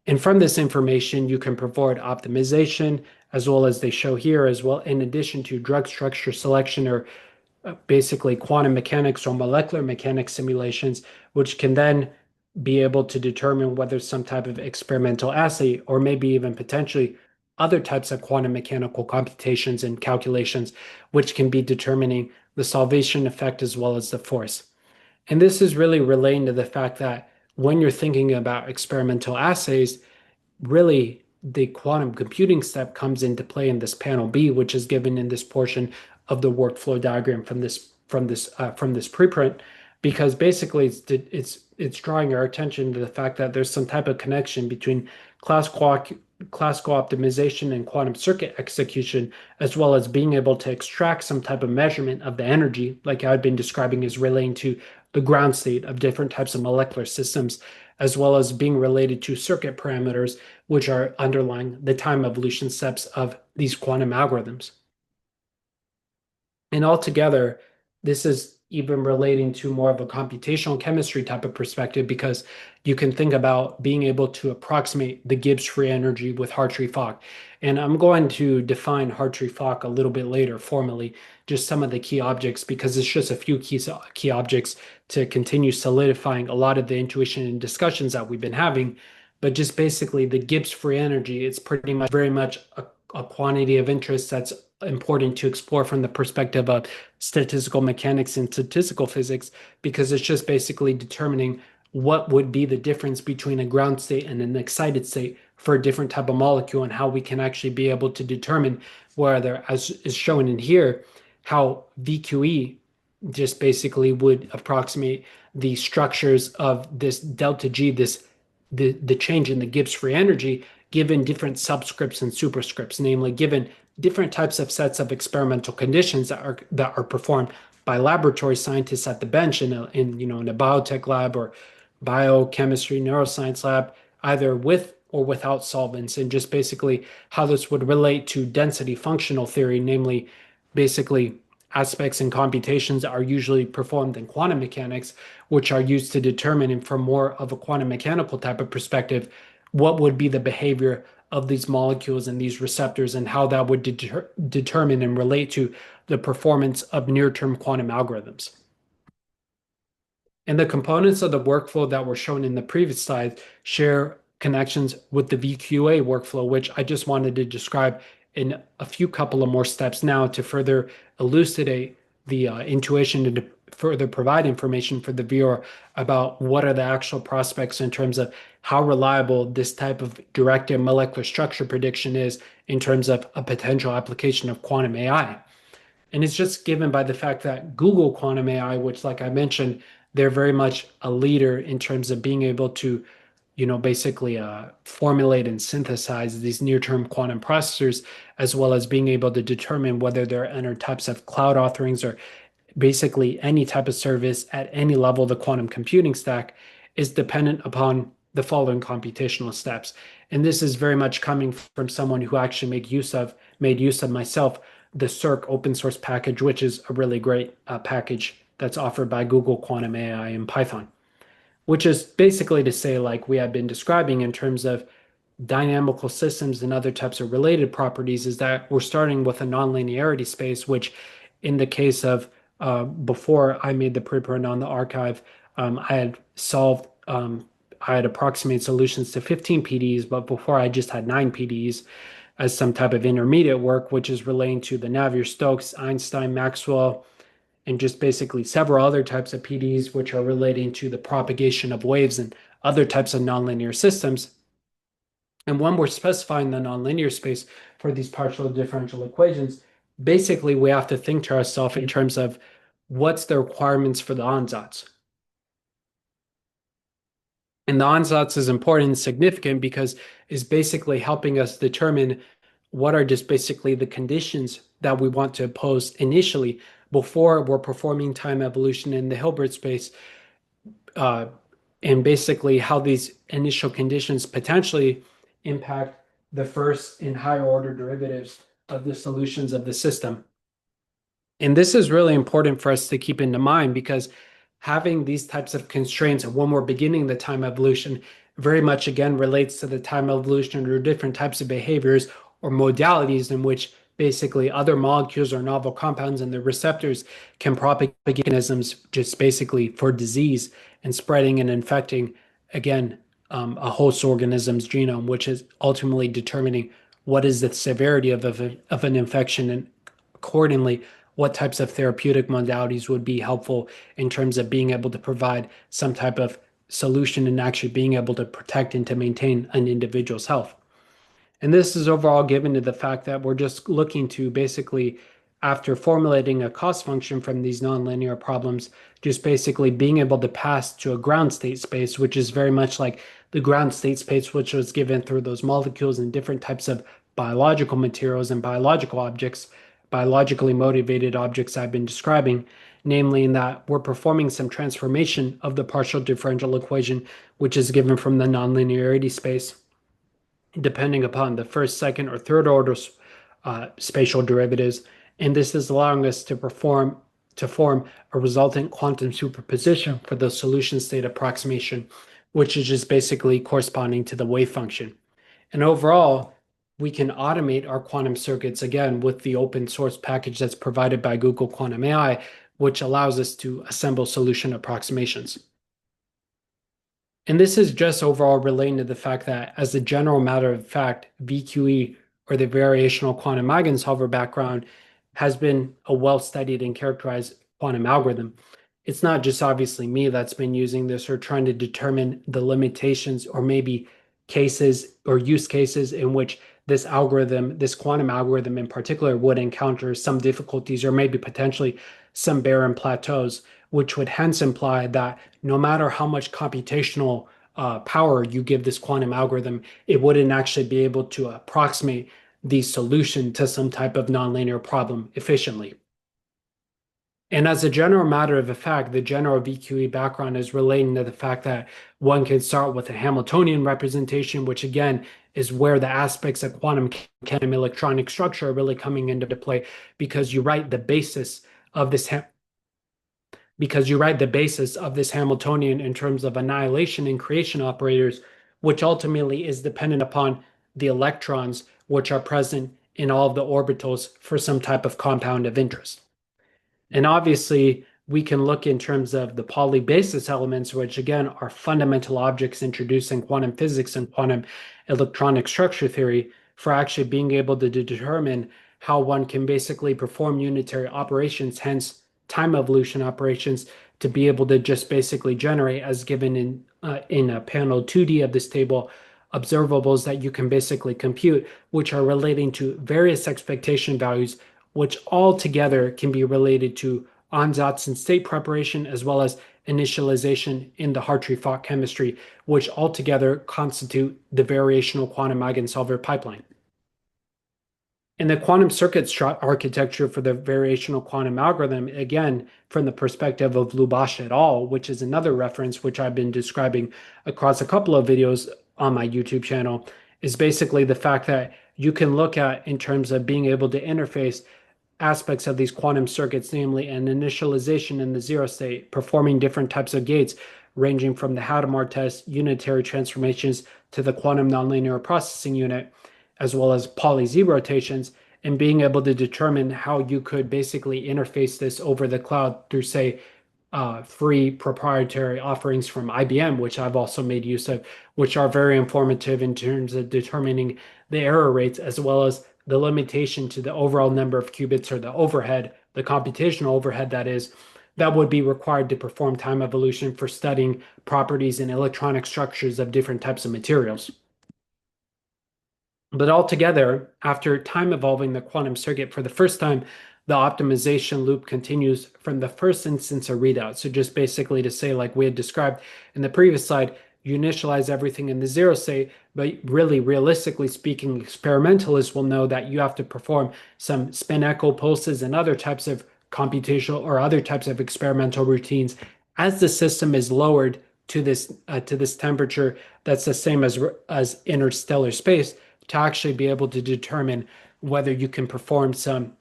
And from this information, you can perform optimization, as well as they show here, as well, in addition to drug structure selection or basically quantum mechanics or molecular mechanics simulations, which can then be able to determine whether some type of experimental assay or maybe even potentially other types of quantum mechanical computations and calculations, which can be determining the solvation effect as well as the force. And this is really relating to the fact that when you're thinking about experimental assays, really the quantum computing step comes into play in this panel B, which is given in this portion of the workflow diagram from this preprint, because basically it's drawing our attention to the fact that there's some type of connection between classical optimization and quantum circuit execution, as well as being able to extract some type of measurement of the energy, like I've been describing, is relating to the ground state of different types of molecular systems, as well as being related to circuit parameters, which are underlying the time evolution steps of these quantum algorithms. And altogether, this is even relating to more of a computational chemistry type of perspective, because you can think about being able to approximate the Gibbs free energy with Hartree-Fock. And I'm going to define Hartree-Fock a little bit later formally, just some of the key objects, because it's just a few key objects to continue solidifying a lot of the intuition and discussions that we've been having. But just basically the Gibbs free energy, it's pretty much very much a quantity of interest that's important to explore from the perspective of statistical mechanics and statistical physics, because it's just basically determining what would be the difference between a ground state and an excited state for a different type of molecule, and how we can actually be able to determine whether, as is shown in here, how VQE just basically would approximate the structures of this delta G, the change in the Gibbs free energy, given different subscripts and superscripts, namely given different types of sets of experimental conditions that are performed by laboratory scientists at the bench in a biotech lab or biochemistry neuroscience lab, either with or without solvents, and just basically how this would relate to density functional theory, namely basically aspects and computations that are usually performed in quantum mechanics, which are used to determine, and from more of a quantum mechanical type of perspective, what would be the behavior of these molecules and these receptors, and how that would determine and relate to the performance of near-term quantum algorithms. And the components of the workflow that were shown in the previous slide share connections with the VQA workflow, which I just wanted to describe in a few couple of more steps now to further elucidate the intuition and to further provide information for the viewer about what are the actual prospects in terms of how reliable this type of directed molecular structure prediction is in terms of a potential application of quantum AI. And it's just given by the fact that Google Quantum AI, which, like I mentioned, they're very much a leader in terms of being able to, basically formulate and synthesize these near-term quantum processors, as well as being able to determine whether there are any types of cloud authoring or basically any type of service at any level of the quantum computing stack is dependent upon the following computational steps. And this is very much coming from someone who actually made use of myself, the Cirq open source package, which is a really great package that's offered by Google Quantum AI in Python, which is basically to say, like we have been describing in terms of dynamical systems and other types of related properties, is that we're starting with a nonlinearity space, which in the case of before I made the preprint on the archive, I had approximated solutions to 15 PDEs, but before I just had 9 PDEs as some type of intermediate work, which is relating to the Navier-Stokes, Einstein, Maxwell, and just basically several other types of PDEs, which are relating to the propagation of waves and other types of nonlinear systems. And when we're specifying the nonlinear space for these partial differential equations, basically we have to think to ourselves in terms of what's the requirements for the ansatz. And the ansatz is important and significant because it's basically helping us determine what are just basically the conditions that we want to pose initially before we're performing time evolution in the Hilbert space, and basically how these initial conditions potentially impact the first and higher order derivatives of the solutions of the system. And this is really important for us to keep in mind, because having these types of constraints when we're beginning the time evolution very much again relates to the time evolution or different types of behaviors or modalities in which basically other molecules or novel compounds and the receptors can propagate mechanisms just basically for disease and spreading and infecting, again, a host organism's genome, which is ultimately determining what is the severity of an infection, and accordingly, what types of therapeutic modalities would be helpful in terms of being able to provide some type of solution and actually being able to protect and to maintain an individual's health. And this is overall given to the fact that we're just looking to basically, after formulating a cost function from these nonlinear problems, just basically being able to pass to a ground state space, which is very much like the ground state space, which was given through those molecules and different types of biological materials and biological objects, biologically motivated objects I've been describing, namely in that we're performing some transformation of the partial differential equation, which is given from the nonlinearity space, depending upon the first, second, or third order spatial derivatives. And this is allowing us to form a resultant quantum superposition for the solution state approximation, which is just basically corresponding to the wave function. And overall, we can automate our quantum circuits again with the open source package that's provided by Google Quantum AI, which allows us to assemble solution approximations. And this is just overall relating to the fact that, as a general matter of fact, VQE, or the variational quantum eigensolver background, has been a well-studied and characterized quantum algorithm. it's not just obviously me that's been using this or trying to determine the limitations or maybe cases or use cases in which this algorithm, this quantum algorithm in particular, would encounter some difficulties or maybe potentially some barren plateaus, which would hence imply that no matter how much computational power you give this quantum algorithm, it wouldn't actually be able to approximate the solution to some type of nonlinear problem efficiently. And as a general matter of fact, the general VQE background is relating to the fact that one can start with a Hamiltonian representation, which again is where the aspects of quantum quantum electronic structure are really coming into play because you write the basis of this Hamiltonian in terms of annihilation and creation operators, which ultimately is dependent upon the electrons which are present in all of the orbitals for some type of compound of interest. And obviously, we can look in terms of the Pauli basis elements, which again are fundamental objects introduced in quantum physics and quantum electronic structure theory, for actually being able to determine how one can basically perform unitary operations, hence time evolution operations, to be able to just basically generate, as given in panel 2D of this table, observables that you can basically compute, which are relating to various expectation values which all together can be related to ansatz and state preparation as well as initialization in the Hartree-Fock chemistry, which altogether constitute the variational quantum eigensolver pipeline. In the quantum circuit architecture for the variational quantum algorithm, again, from the perspective of Lubash et al., which is another reference which I've been describing across a couple of videos on my YouTube channel, is basically the fact that you can look at in terms of being able to interface aspects of these quantum circuits, namely an initialization in the zero state, performing different types of gates, ranging from the Hadamard test, unitary transformations, to the quantum nonlinear processing unit, as well as Pauli-Z rotations, and being able to determine how you could basically interface this over the cloud through, say, free proprietary offerings from IBM, which I've also made use of, which are very informative in terms of determining the error rates as well as the limitation to the overall number of qubits or the overhead, the computational overhead that is, that would be required to perform time evolution for studying properties and electronic structures of different types of materials. But altogether, after time evolving the quantum circuit for the first time, the optimization loop continues from the first instance of readout. So just basically to say, like we had described in the previous slide, you initialize everything in the zero state, but really, realistically speaking, experimentalists will know that you have to perform some spin echo pulses and other types of computational or other types of experimental routines as the system is lowered to this temperature that's the same as interstellar space, to actually be able to determine whether you can perform some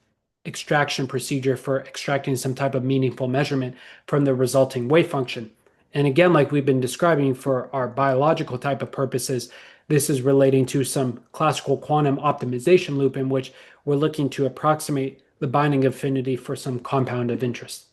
extraction procedure for extracting some type of meaningful measurement from the resulting wave function. And again, like we've been describing for our biological type of purposes, this is relating to some classical quantum optimization loop in which we're looking to approximate the binding affinity for some compound of interest.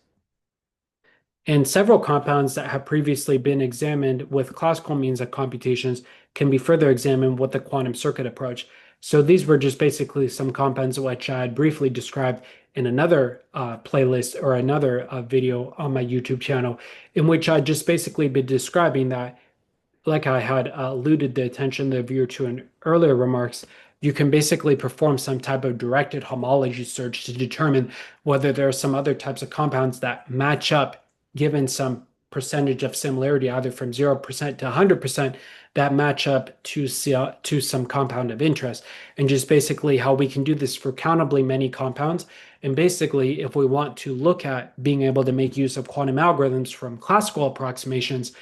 And several compounds that have previously been examined with classical means of computations can be further examined with the quantum circuit approach. So these were just basically some compounds which I had briefly described in another playlist or another video on my YouTube channel, in which I just basically been describing that, like I had alluded the attention of the viewer to in earlier remarks, you can basically perform some type of directed homology search to determine whether there are some other types of compounds that match up given some percentage of similarity, either from 0% to 100%, that match up to some compound of interest. And just basically how we can do this for countably many compounds. And basically, if we want to look at being able to make use of quantum algorithms from classical approximations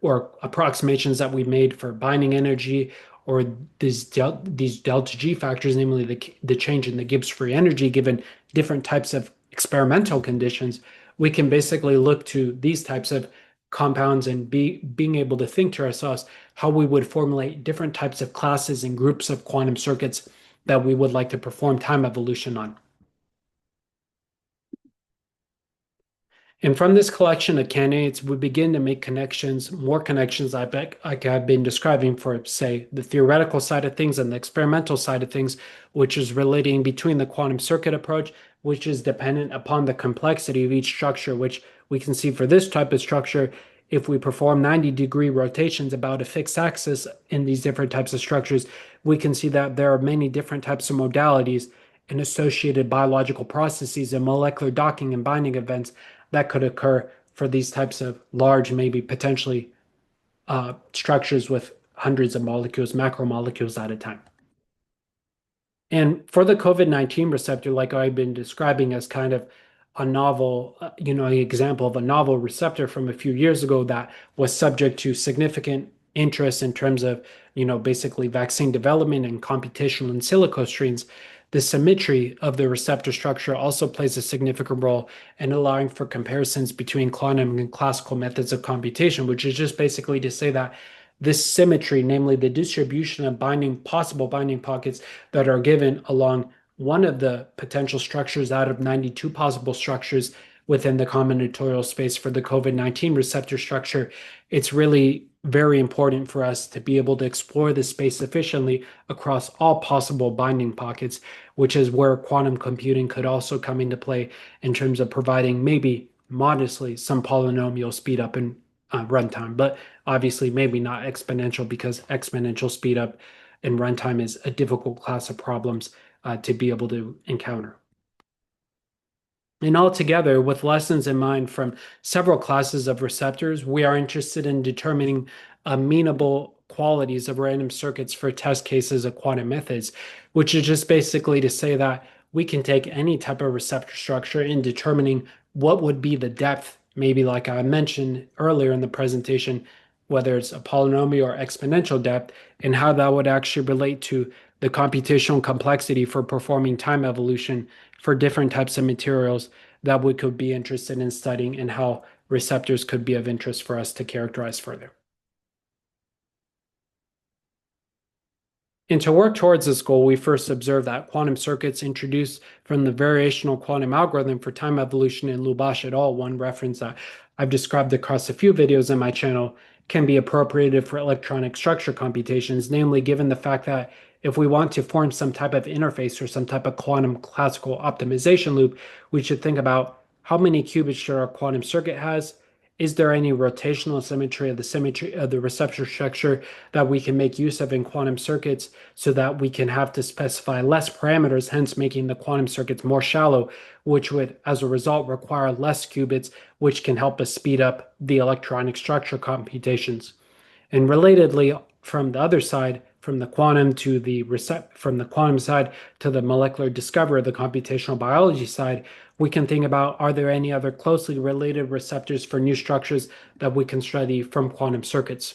or approximations that we made for binding energy or these delta G factors, namely the change in the Gibbs free energy given different types of experimental conditions, we can basically look to these types of compounds and being able to think to ourselves how we would formulate different types of classes and groups of quantum circuits that we would like to perform time evolution on. And from this collection of candidates, we begin to make connections, more connections, like I've been describing for, say, the theoretical side of things and the experimental side of things, which is relating between the quantum circuit approach, which is dependent upon the complexity of each structure, which we can see for this type of structure, if we perform 90-degree rotations about a fixed axis in these different types of structures, we can see that there are many different types of modalities and associated biological processes and molecular docking and binding events that could occur for these types of large, maybe potentially structures with hundreds of molecules, macromolecules at a time. And for the COVID-19 receptor, like I've been describing as kind of a novel, an example of a novel receptor from a few years ago that was subject to significant interest in terms of, basically vaccine development and computational in silico strains, the symmetry of the receptor structure also plays a significant role in allowing for comparisons between quantum and classical methods of computation, which is just basically to say that this symmetry, namely the distribution of possible binding pockets that are given along one of the potential structures out of 92 possible structures within the combinatorial space for the COVID-19 receptor structure, it's really very important for us to be able to explore this space efficiently across all possible binding pockets, which is where quantum computing could also come into play in terms of providing maybe modestly some polynomial speed up in runtime, but obviously maybe not exponential because exponential speed up in runtime is a difficult class of problems to be able to encounter. And altogether, with lessons in mind from several classes of receptors, we are interested in determining amenable qualities of random circuits for test cases of quantum methods, which is just basically to say that we can take any type of receptor structure in determining what would be the depth, maybe like I mentioned earlier in the presentation, whether it's a polynomial or exponential depth, and how that would actually relate to the computational complexity for performing time evolution for different types of materials that we could be interested in studying and how receptors could be of interest for us to characterize further. And to work towards this goal, we first observed that quantum circuits introduced from the variational quantum algorithm for time evolution in Lubash et al., one reference that I've described across a few videos on my channel, can be appropriated for electronic structure computations, namely given the fact that if we want to form some type of interface or some type of quantum classical optimization loop, we should think about how many qubits should our quantum circuit has. Is there any rotational symmetry of the receptor structure that we can make use of in quantum circuits so that we can have to specify less parameters, hence making the quantum circuits more shallow, which would, as a result, require less qubits, which can help us speed up the electronic structure computations. And relatedly, from the other side, from the quantum side to the molecular discovery, the computational biology side, we can think about, are there any other closely related receptors for new structures that we can study from quantum circuits?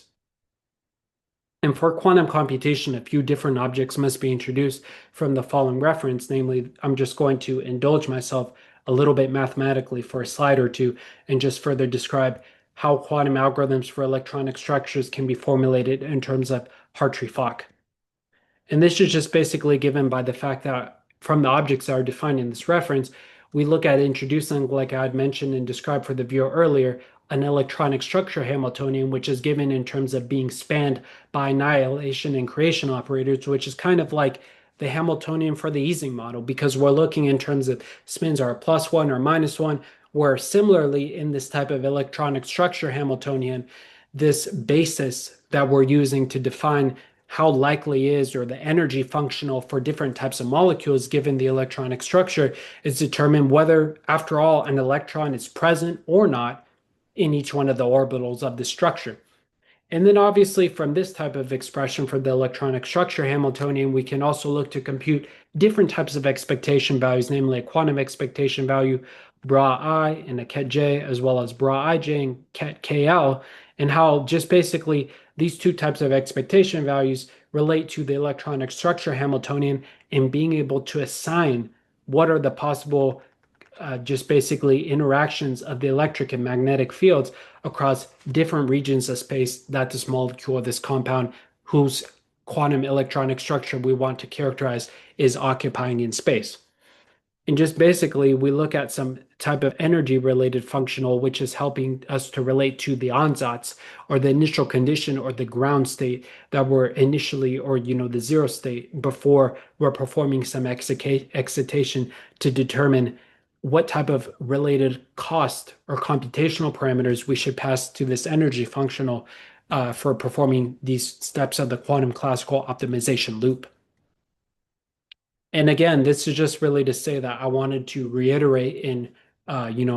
And for quantum computation, a few different objects must be introduced from the following reference. Namely, I'm just going to indulge myself a little bit mathematically for a slide or two and just further describe how quantum algorithms for electronic structures can be formulated in terms of Hartree-Fock. And this is just basically given by the fact that from the objects that are defined in this reference, we look at introducing, like I had mentioned and described for the viewer earlier, an electronic structure Hamiltonian, which is given in terms of being spanned by annihilation and creation operators, which is kind of like the Hamiltonian for the Ising model, because we're looking in terms of spins are +1 or -1, where similarly in this type of electronic structure Hamiltonian, this basis that we're using to define how likely is or the energy functional for different types of molecules given the electronic structure is determined whether, after all, an electron is present or not in each one of the orbitals of the structure. And then obviously from this type of expression for the electronic structure Hamiltonian, we can also look to compute different types of expectation values, namely a quantum expectation value, bra I and a ket j, as well as bra ij and ket kl, and how just basically these two types of expectation values relate to the electronic structure Hamiltonian and being able to assign what are the possible just basically interactions of the electric and magnetic fields across different regions of space that this molecule or this compound whose quantum electronic structure we want to characterize is occupying in space. And just basically, we look at some type of energy related functional, which is helping us to relate to the ansatz or the initial condition or the ground state that we're initially, or the zero state before we're performing some excitation to determine what type of related cost or computational parameters we should pass to this energy functional for performing these steps of the quantum classical optimization loop. And again, this is just really to say that I wanted to reiterate and,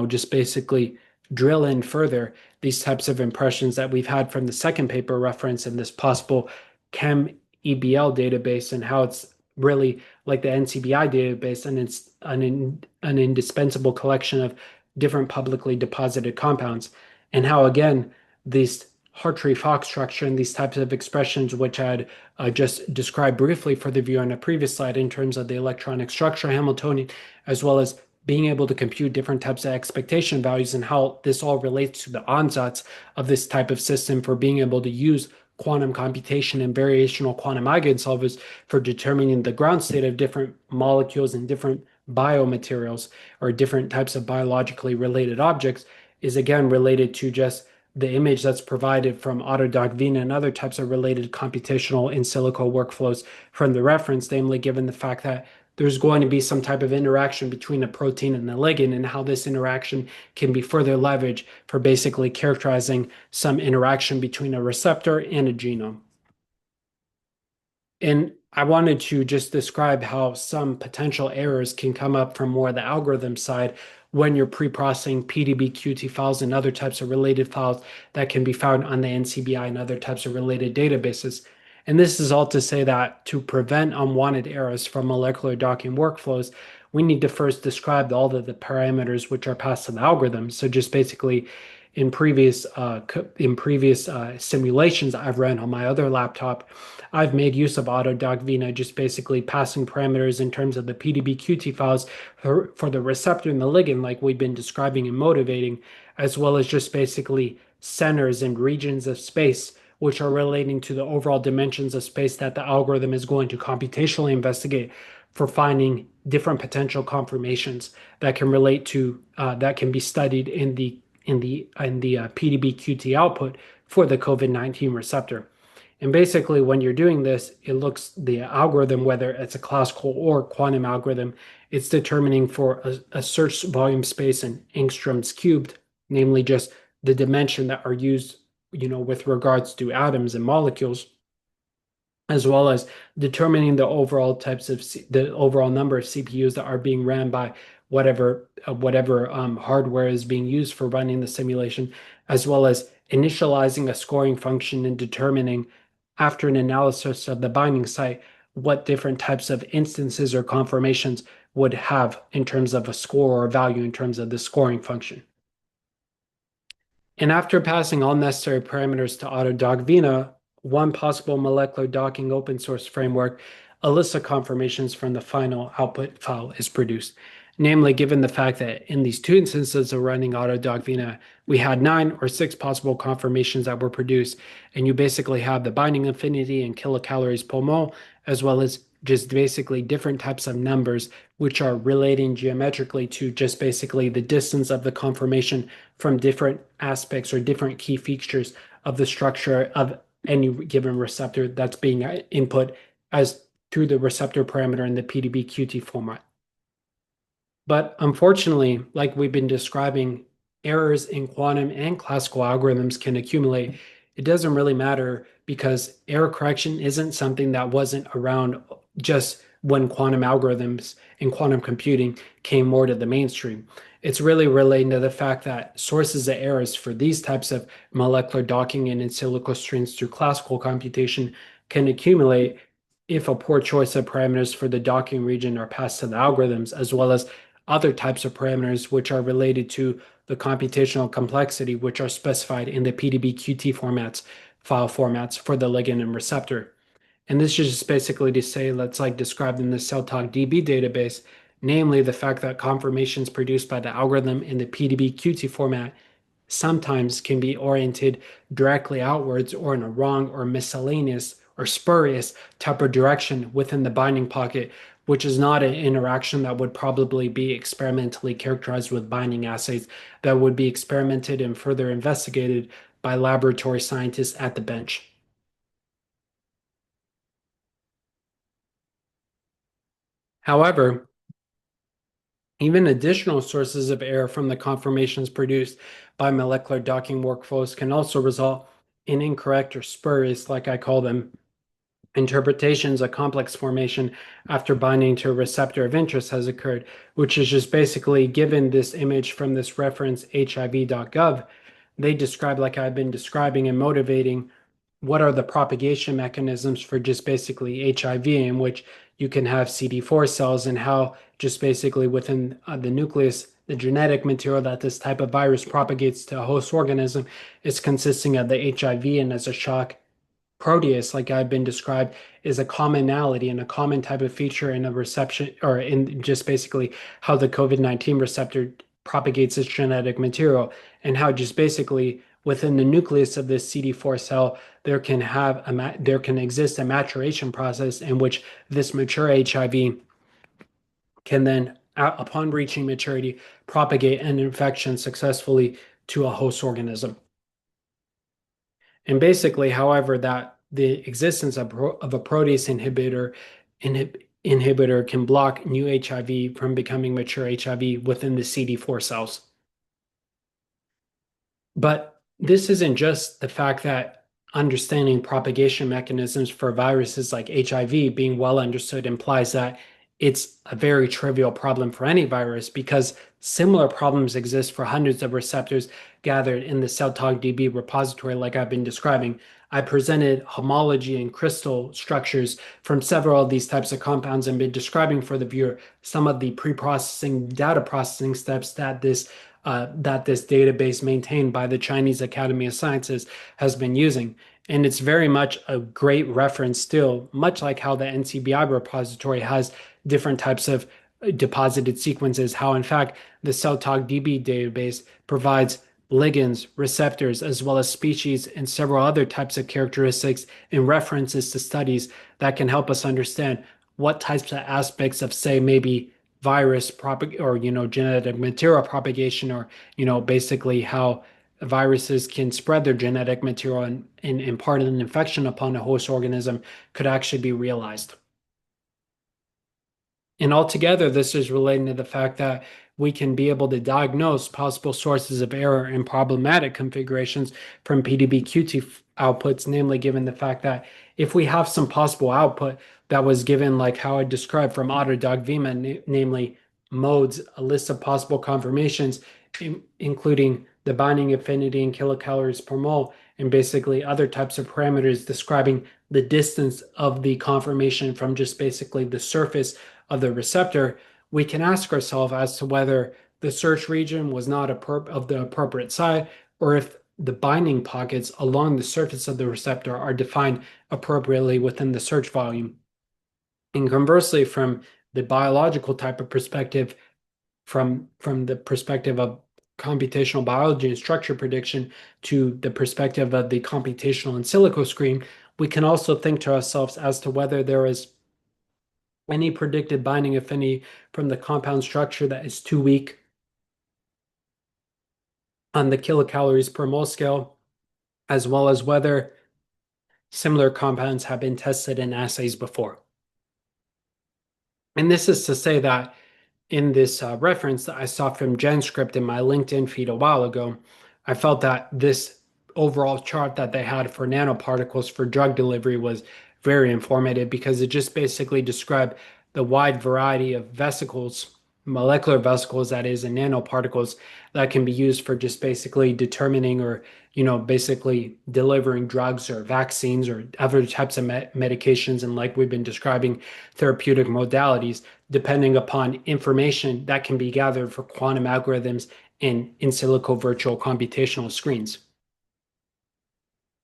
just basically drill in further these types of impressions that we've had from the second paper reference in this possible Chem EBL database and how it's really like the NCBI database and it's an indispensable collection of different publicly deposited compounds. And how, again, these Hartree-Fock structure and these types of expressions, which I'd just described briefly for the view on a previous slide in terms of the electronic structure Hamiltonian, as well as being able to compute different types of expectation values and how this all relates to the ansatz of this type of system for being able to use quantum computation and variational quantum eigensolvers for determining the ground state of different molecules and different biomaterials or different types of biologically related objects is again related to just the image that's provided from Autodoc Vina and other types of related computational in silico workflows from the reference, namely given the fact that there's going to be some type of interaction between a protein and the ligand and how this interaction can be further leveraged for basically characterizing some interaction between a receptor and a genome. And I wanted to just describe how some potential errors can come up from more the algorithm side when you're pre-processing PDB-QT files and other types of related files that can be found on the NCBI and other types of related databases. And this is all to say that to prevent unwanted errors from molecular docking workflows, we need to first describe all of the parameters which are passed to the algorithm. So just basically in previous simulations I've run on my other laptop, I've made use of Autodoc Vina, just basically passing parameters in terms of the PDB-QT files for the receptor and the ligand, like we've been describing and motivating, as well as just basically centers and regions of space, which are relating to the overall dimensions of space that the algorithm is going to computationally investigate for finding different potential conformations that can relate to that can be studied in the PDB-QT output for the COVID-19 receptor. And basically, when you're doing this, it looks the algorithm, whether it's a classical or quantum algorithm, it's determining for a search volume space in angstroms cubed, namely just the dimension that are used, with regards to atoms and molecules, as well as determining the overall the overall number of CPUs that are being ran by whatever hardware is being used for running the simulation, as well as initializing a scoring function and determining after an analysis of the binding site what different types of instances or conformations would have in terms of a score or value in terms of the scoring function. And after passing all necessary parameters to Autodoc Vina, one possible molecular docking open source framework, a list of conformations from the final output file is produced. Namely, given the fact that in these two instances of running Autodoc Vina, we had 9 or 6 possible conformations that were produced, and you basically have the binding affinity in kilocalories per mole, as well as just basically different types of numbers which are relating geometrically to just basically the distance of the conformation from different aspects or different key features of the structure of any given receptor that's being input as through the receptor parameter in the PDB-QT format. But unfortunately, like we've been describing, errors in quantum and classical algorithms can accumulate. It doesn't really matter because error correction isn't something that wasn't around just when quantum algorithms and quantum computing came more to the mainstream. It's really relating to the fact that sources of errors for these types of molecular docking and in silico strings through classical computation can accumulate if a poor choice of parameters for the docking region are passed to the algorithms, as well as other types of parameters which are related to the computational complexity, which are specified in the PDB-QT file formats for the ligand and receptor. And this is just basically to say, that's like described in the CellTalk DB database, namely the fact that conformations produced by the algorithm in the PDB-QT format sometimes can be oriented directly outwards or in a wrong or miscellaneous or spurious type of direction within the binding pocket, which is not an interaction that would probably be experimentally characterized with binding assays that would be experimented and further investigated by laboratory scientists at the bench. However, even additional sources of error from the conformations produced by molecular docking workflows can also result in incorrect or spurious, like I call them, interpretations of complex formation after binding to a receptor of interest has occurred, which is just basically given this image from this reference hiv.gov. They describe, like I've been describing and motivating, what are the propagation mechanisms for just basically HIV, in which you can have CD4 cells, and how just basically within the nucleus, the genetic material that this type of virus propagates to a host organism is consisting of the HIV, and as a shock, Proteus, like I've been described, is a commonality and a common type of feature in a reception, or in just basically how the COVID-19 receptor propagates its genetic material, and how just basically within the nucleus of this CD4 cell, there can exist a maturation process in which this mature HIV can then, upon reaching maturity, propagate an infection successfully to a host organism. And basically, however, that the existence of a protease inhibitor can block new HIV from becoming mature HIV within the CD4 cells. But this isn't just the fact that understanding propagation mechanisms for viruses like HIV being well understood implies that it's a very trivial problem for any virus, because similar problems exist for hundreds of receptors gathered in the CellTalkDB repository, like I've been describing. I presented homology and crystal structures from several of these types of compounds and been describing for the viewer some of the pre-processing data processing steps that this database maintained by the Chinese Academy of Sciences has been using. And it's very much a great reference still, much like how the NCBI repository has different types of deposited sequences, how in fact the CellTalkDB database provides ligands, receptors, as well as species and several other types of characteristics and references to studies that can help us understand what types of aspects of, say, maybe virus propag or genetic material propagation, or basically how viruses can spread their genetic material and impart an infection upon a host organism could actually be realized. And altogether, this is relating to the fact that we can be able to diagnose possible sources of error in problematic configurations from PDB-QT outputs, namely given the fact that if we have some possible output that was given, like how I described from Autodoc Vima, namely modes, a list of possible conformations, including the binding affinity in kilocalories per mole, and basically other types of parameters describing the distance of the conformation from just basically the surface of the receptor, we can ask ourselves as to whether the search region was not of the appropriate size, or if the binding pockets along the surface of the receptor are defined appropriately within the search volume. And conversely, from the biological type of perspective, from the perspective of computational biology and structure prediction to the perspective of the computational in silico screen, we can also think to ourselves as to whether there is any predicted binding affinity from the compound structure that is too weak on the kilocalories per mole scale, as well as whether similar compounds have been tested in assays before. And this is to say that in this reference that I saw from GenScript in my LinkedIn feed a while ago, I felt that this overall chart that they had for nanoparticles for drug delivery was very informative, because it just basically described the wide variety of vesicles, molecular vesicles, that is, and nanoparticles that can be used for just basically determining, or basically delivering drugs or vaccines or other types of medications, and like we've been describing, therapeutic modalities, depending upon information that can be gathered for quantum algorithms and in silico virtual computational screens.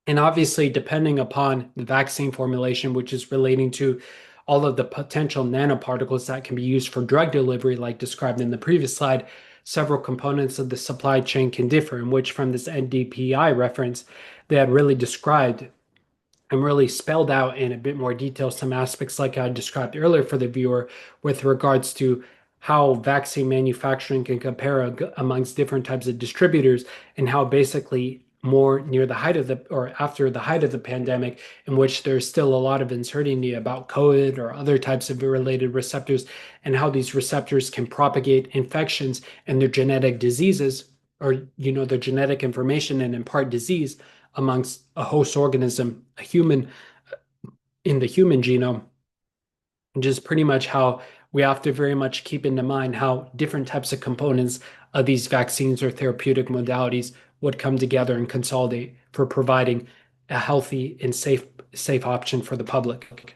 And obviously, depending upon the vaccine formulation, which is relating to all of the potential nanoparticles that can be used for drug delivery, like described in the previous slide, several components of the supply chain can differ, in which from this NDPI reference, they had really described and really spelled out in a bit more detail some aspects like I described earlier for the viewer with regards to how vaccine manufacturing can compare amongst different types of distributors and how basically more near the height of the or after the height of the pandemic in which there's still a lot of uncertainty about COVID or other types of related receptors and how these receptors can propagate infections and their genetic diseases or their genetic information and impart disease amongst a host organism, a human in the human genome, and just pretty much how we have to very much keep into mind how different types of components of these vaccines or therapeutic modalities would come together and consolidate for providing a healthy and safe option for the public.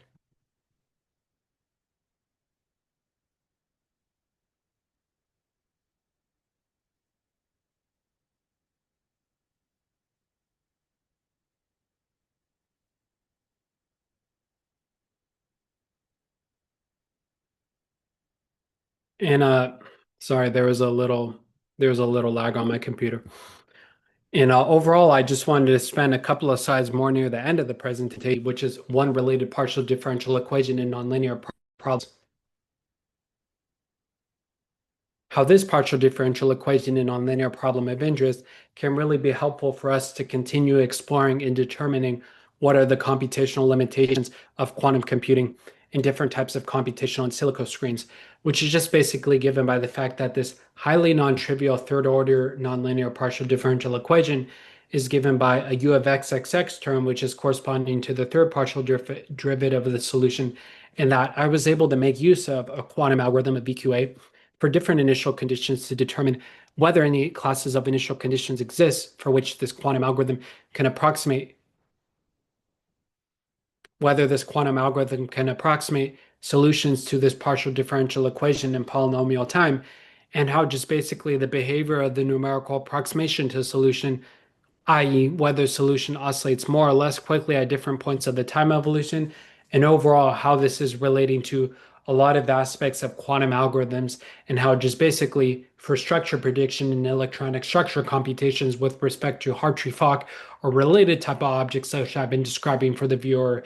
And sorry, there was a little lag on my computer. And overall, I just wanted to spend a couple of slides more near the end of the presentation, which is one related partial differential equation in nonlinear problems. How this partial differential equation in nonlinear problem of interest can really be helpful for us to continue exploring and determining what are the computational limitations of quantum computing in different types of computational in silico screens, which is just basically given by the fact that this highly non-trivial third order nonlinear partial differential equation is given by a u of xxx term, which is corresponding to the third partial derivative of the solution, and that I was able to make use of a quantum algorithm of VQA for different initial conditions to determine whether any classes of initial conditions exist for which this quantum algorithm can approximate solutions to this partial differential equation in polynomial time, and how just basically the behavior of the numerical approximation to a solution, i.e., whether solution oscillates more or less quickly at different points of the time evolution, and overall how this is relating to a lot of aspects of quantum algorithms and how just basically for structure prediction and electronic structure computations with respect to Hartree-Fock or related type of objects such I've been describing for the viewer,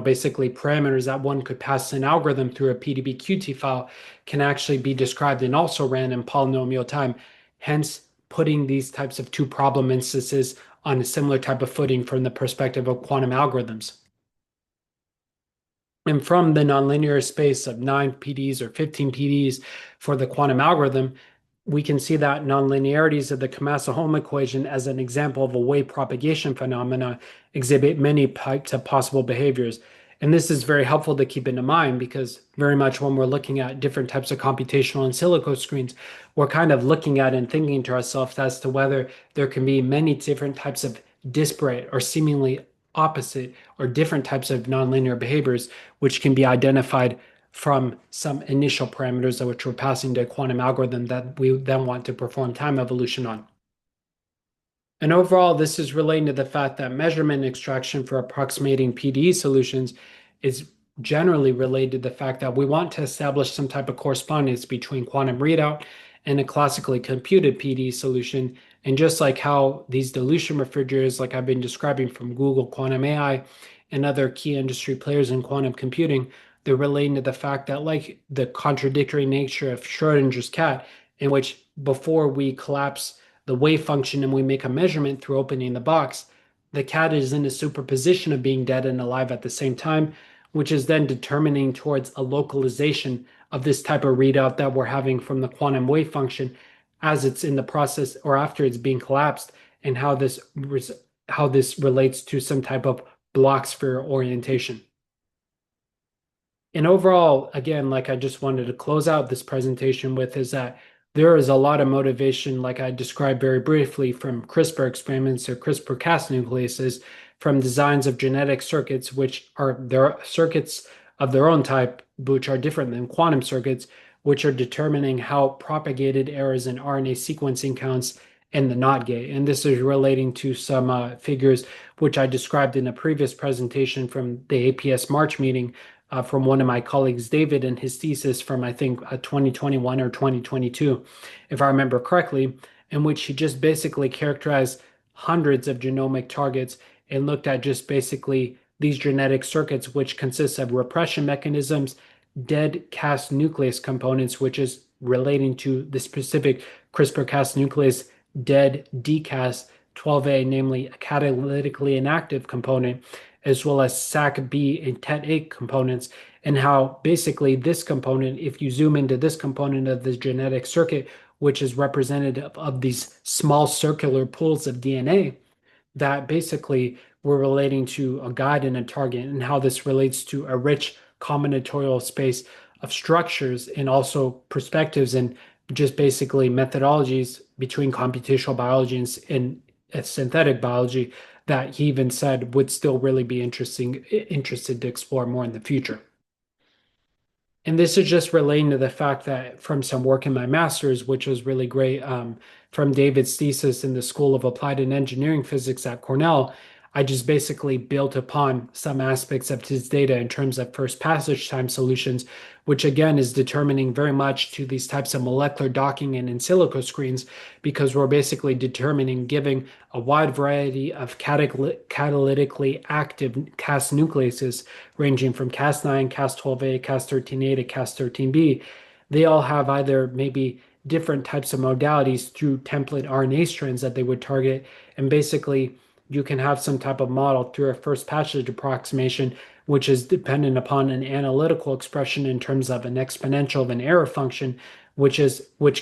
basically parameters that one could pass an algorithm through a PDB-QT file can actually be described and also ran in polynomial time, hence putting these types of two problem instances on a similar type of footing from the perspective of quantum algorithms. And from the nonlinear space of 9 PDs or 15 PDs for the quantum algorithm, we can see that nonlinearities of the Kamasa-Holm equation as an example of a wave propagation phenomena exhibit many types of possible behaviors. And this is very helpful to keep in mind because very much when we're looking at different types of computational in silico screens, we're kind of looking at and thinking to ourselves as to whether there can be many different types of disparate or seemingly opposite or different types of nonlinear behaviors, which can be identified from some initial parameters which we're passing to a quantum algorithm that we then want to perform time evolution on. And overall, this is relating to the fact that measurement extraction for approximating PDE solutions is generally related to the fact that we want to establish some type of correspondence between quantum readout and a classically computed PDE solution. And just like how these dilution refrigerators, like I've been describing from Google Quantum AI and other key industry players in quantum computing, they're relating to the fact that, like the contradictory nature of Schrodinger's cat, in which before we collapse the wave function and we make a measurement through opening the box, the cat is in a superposition of being dead and alive at the same time, which is then determining towards a localization of this type of readout that we're having from the quantum wave function as it's in the process or after it's being collapsed, and how this relates to some type of Bloch sphere orientation. And overall, again, like I just wanted to close out this presentation with is that there is a lot of motivation, like I described very briefly, from CRISPR experiments or CRISPR-Cas nucleases, from designs of genetic circuits, which are their circuits of their own type, which are different than quantum circuits, which are determining how propagated errors in RNA sequencing counts and the NOT gate. And this is relating to some figures which I described in a previous presentation from the APS March meeting from one of my colleagues, David, in his thesis from, I think, 2021 or 2022, if I remember correctly, in which he just basically characterized hundreds of genomic targets and looked at just basically these genetic circuits, which consists of repression mechanisms, dead Cas nuclease components, which is relating to the specific CRISPR-Cas nuclease, dead dCas 12A, namely a catalytically inactive component, as well as SAC-B and TET8 components, and how basically this component, if you zoom into this component of the genetic circuit, which is representative of these small circular pools of DNA, that basically we're relating to a guide and a target, and how this relates to a rich combinatorial space of structures and also perspectives and just basically methodologies between computational biology and synthetic biology that he even said would still really be interested to explore more in the future. And this is just relating to the fact that from some work in my master's, which was really great, from David's thesis in the School of Applied and Engineering Physics at Cornell, I just basically built upon some aspects of his data in terms of first passage time solutions, which again is determining very much to these types of molecular docking and in silico screens, because we're basically determining, giving a wide variety of catalytically active Cas nucleases, ranging from Cas9, Cas12a, Cas13a to Cas13b. They all have either maybe different types of modalities through template RNA strands that they would target. And basically, you can have some type of model through a first passage approximation, which is dependent upon an analytical expression in terms of an exponential of an error function, which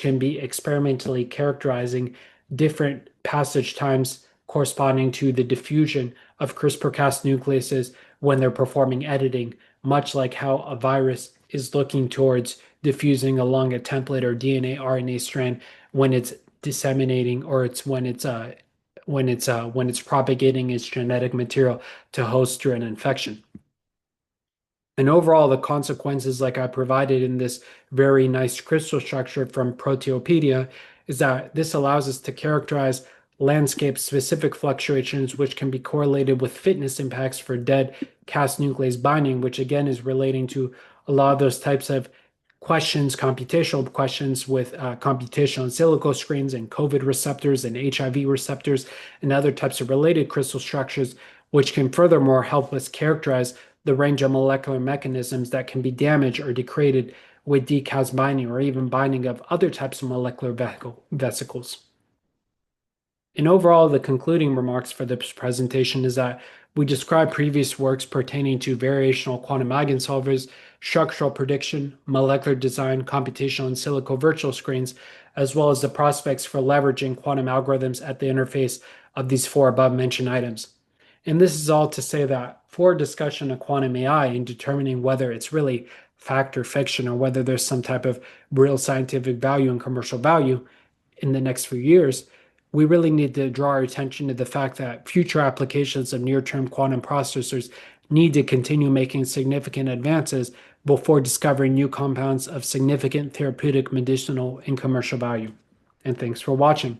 can be experimentally characterizing different passage times corresponding to the diffusion of CRISPR-Cas nucleases when they're performing editing, much like how a virus is looking towards diffusing along a template or DNA RNA strand when it's disseminating, or when it's propagating its genetic material to host through an infection. And overall, the consequences, like I provided in this very nice crystal structure from Proteopedia, is that this allows us to characterize landscape-specific fluctuations, which can be correlated with fitness impacts for dead Cas nuclease binding, which again is relating to a lot of those types of questions, computational questions with computational in silico screens and COVID receptors and HIV receptors and other types of related crystal structures, which can furthermore help us characterize the range of molecular mechanisms that can be damaged or degraded with dCas binding, or even binding of other types of molecular vesicles. And overall, the concluding remarks for this presentation is that we describe previous works pertaining to variational quantum eigensolvers, structural prediction, molecular design, computational in silico virtual screens, as well as the prospects for leveraging quantum algorithms at the interface of these four above-mentioned items. And this is all to say that for discussion of quantum AI and determining whether it's really fact or fiction, or whether there's some type of real scientific value and commercial value in the next few years, we really need to draw our attention to the fact that future applications of near-term quantum processors need to continue making significant advances before discovering new compounds of significant therapeutic, medicinal, and commercial value. And thanks for watching.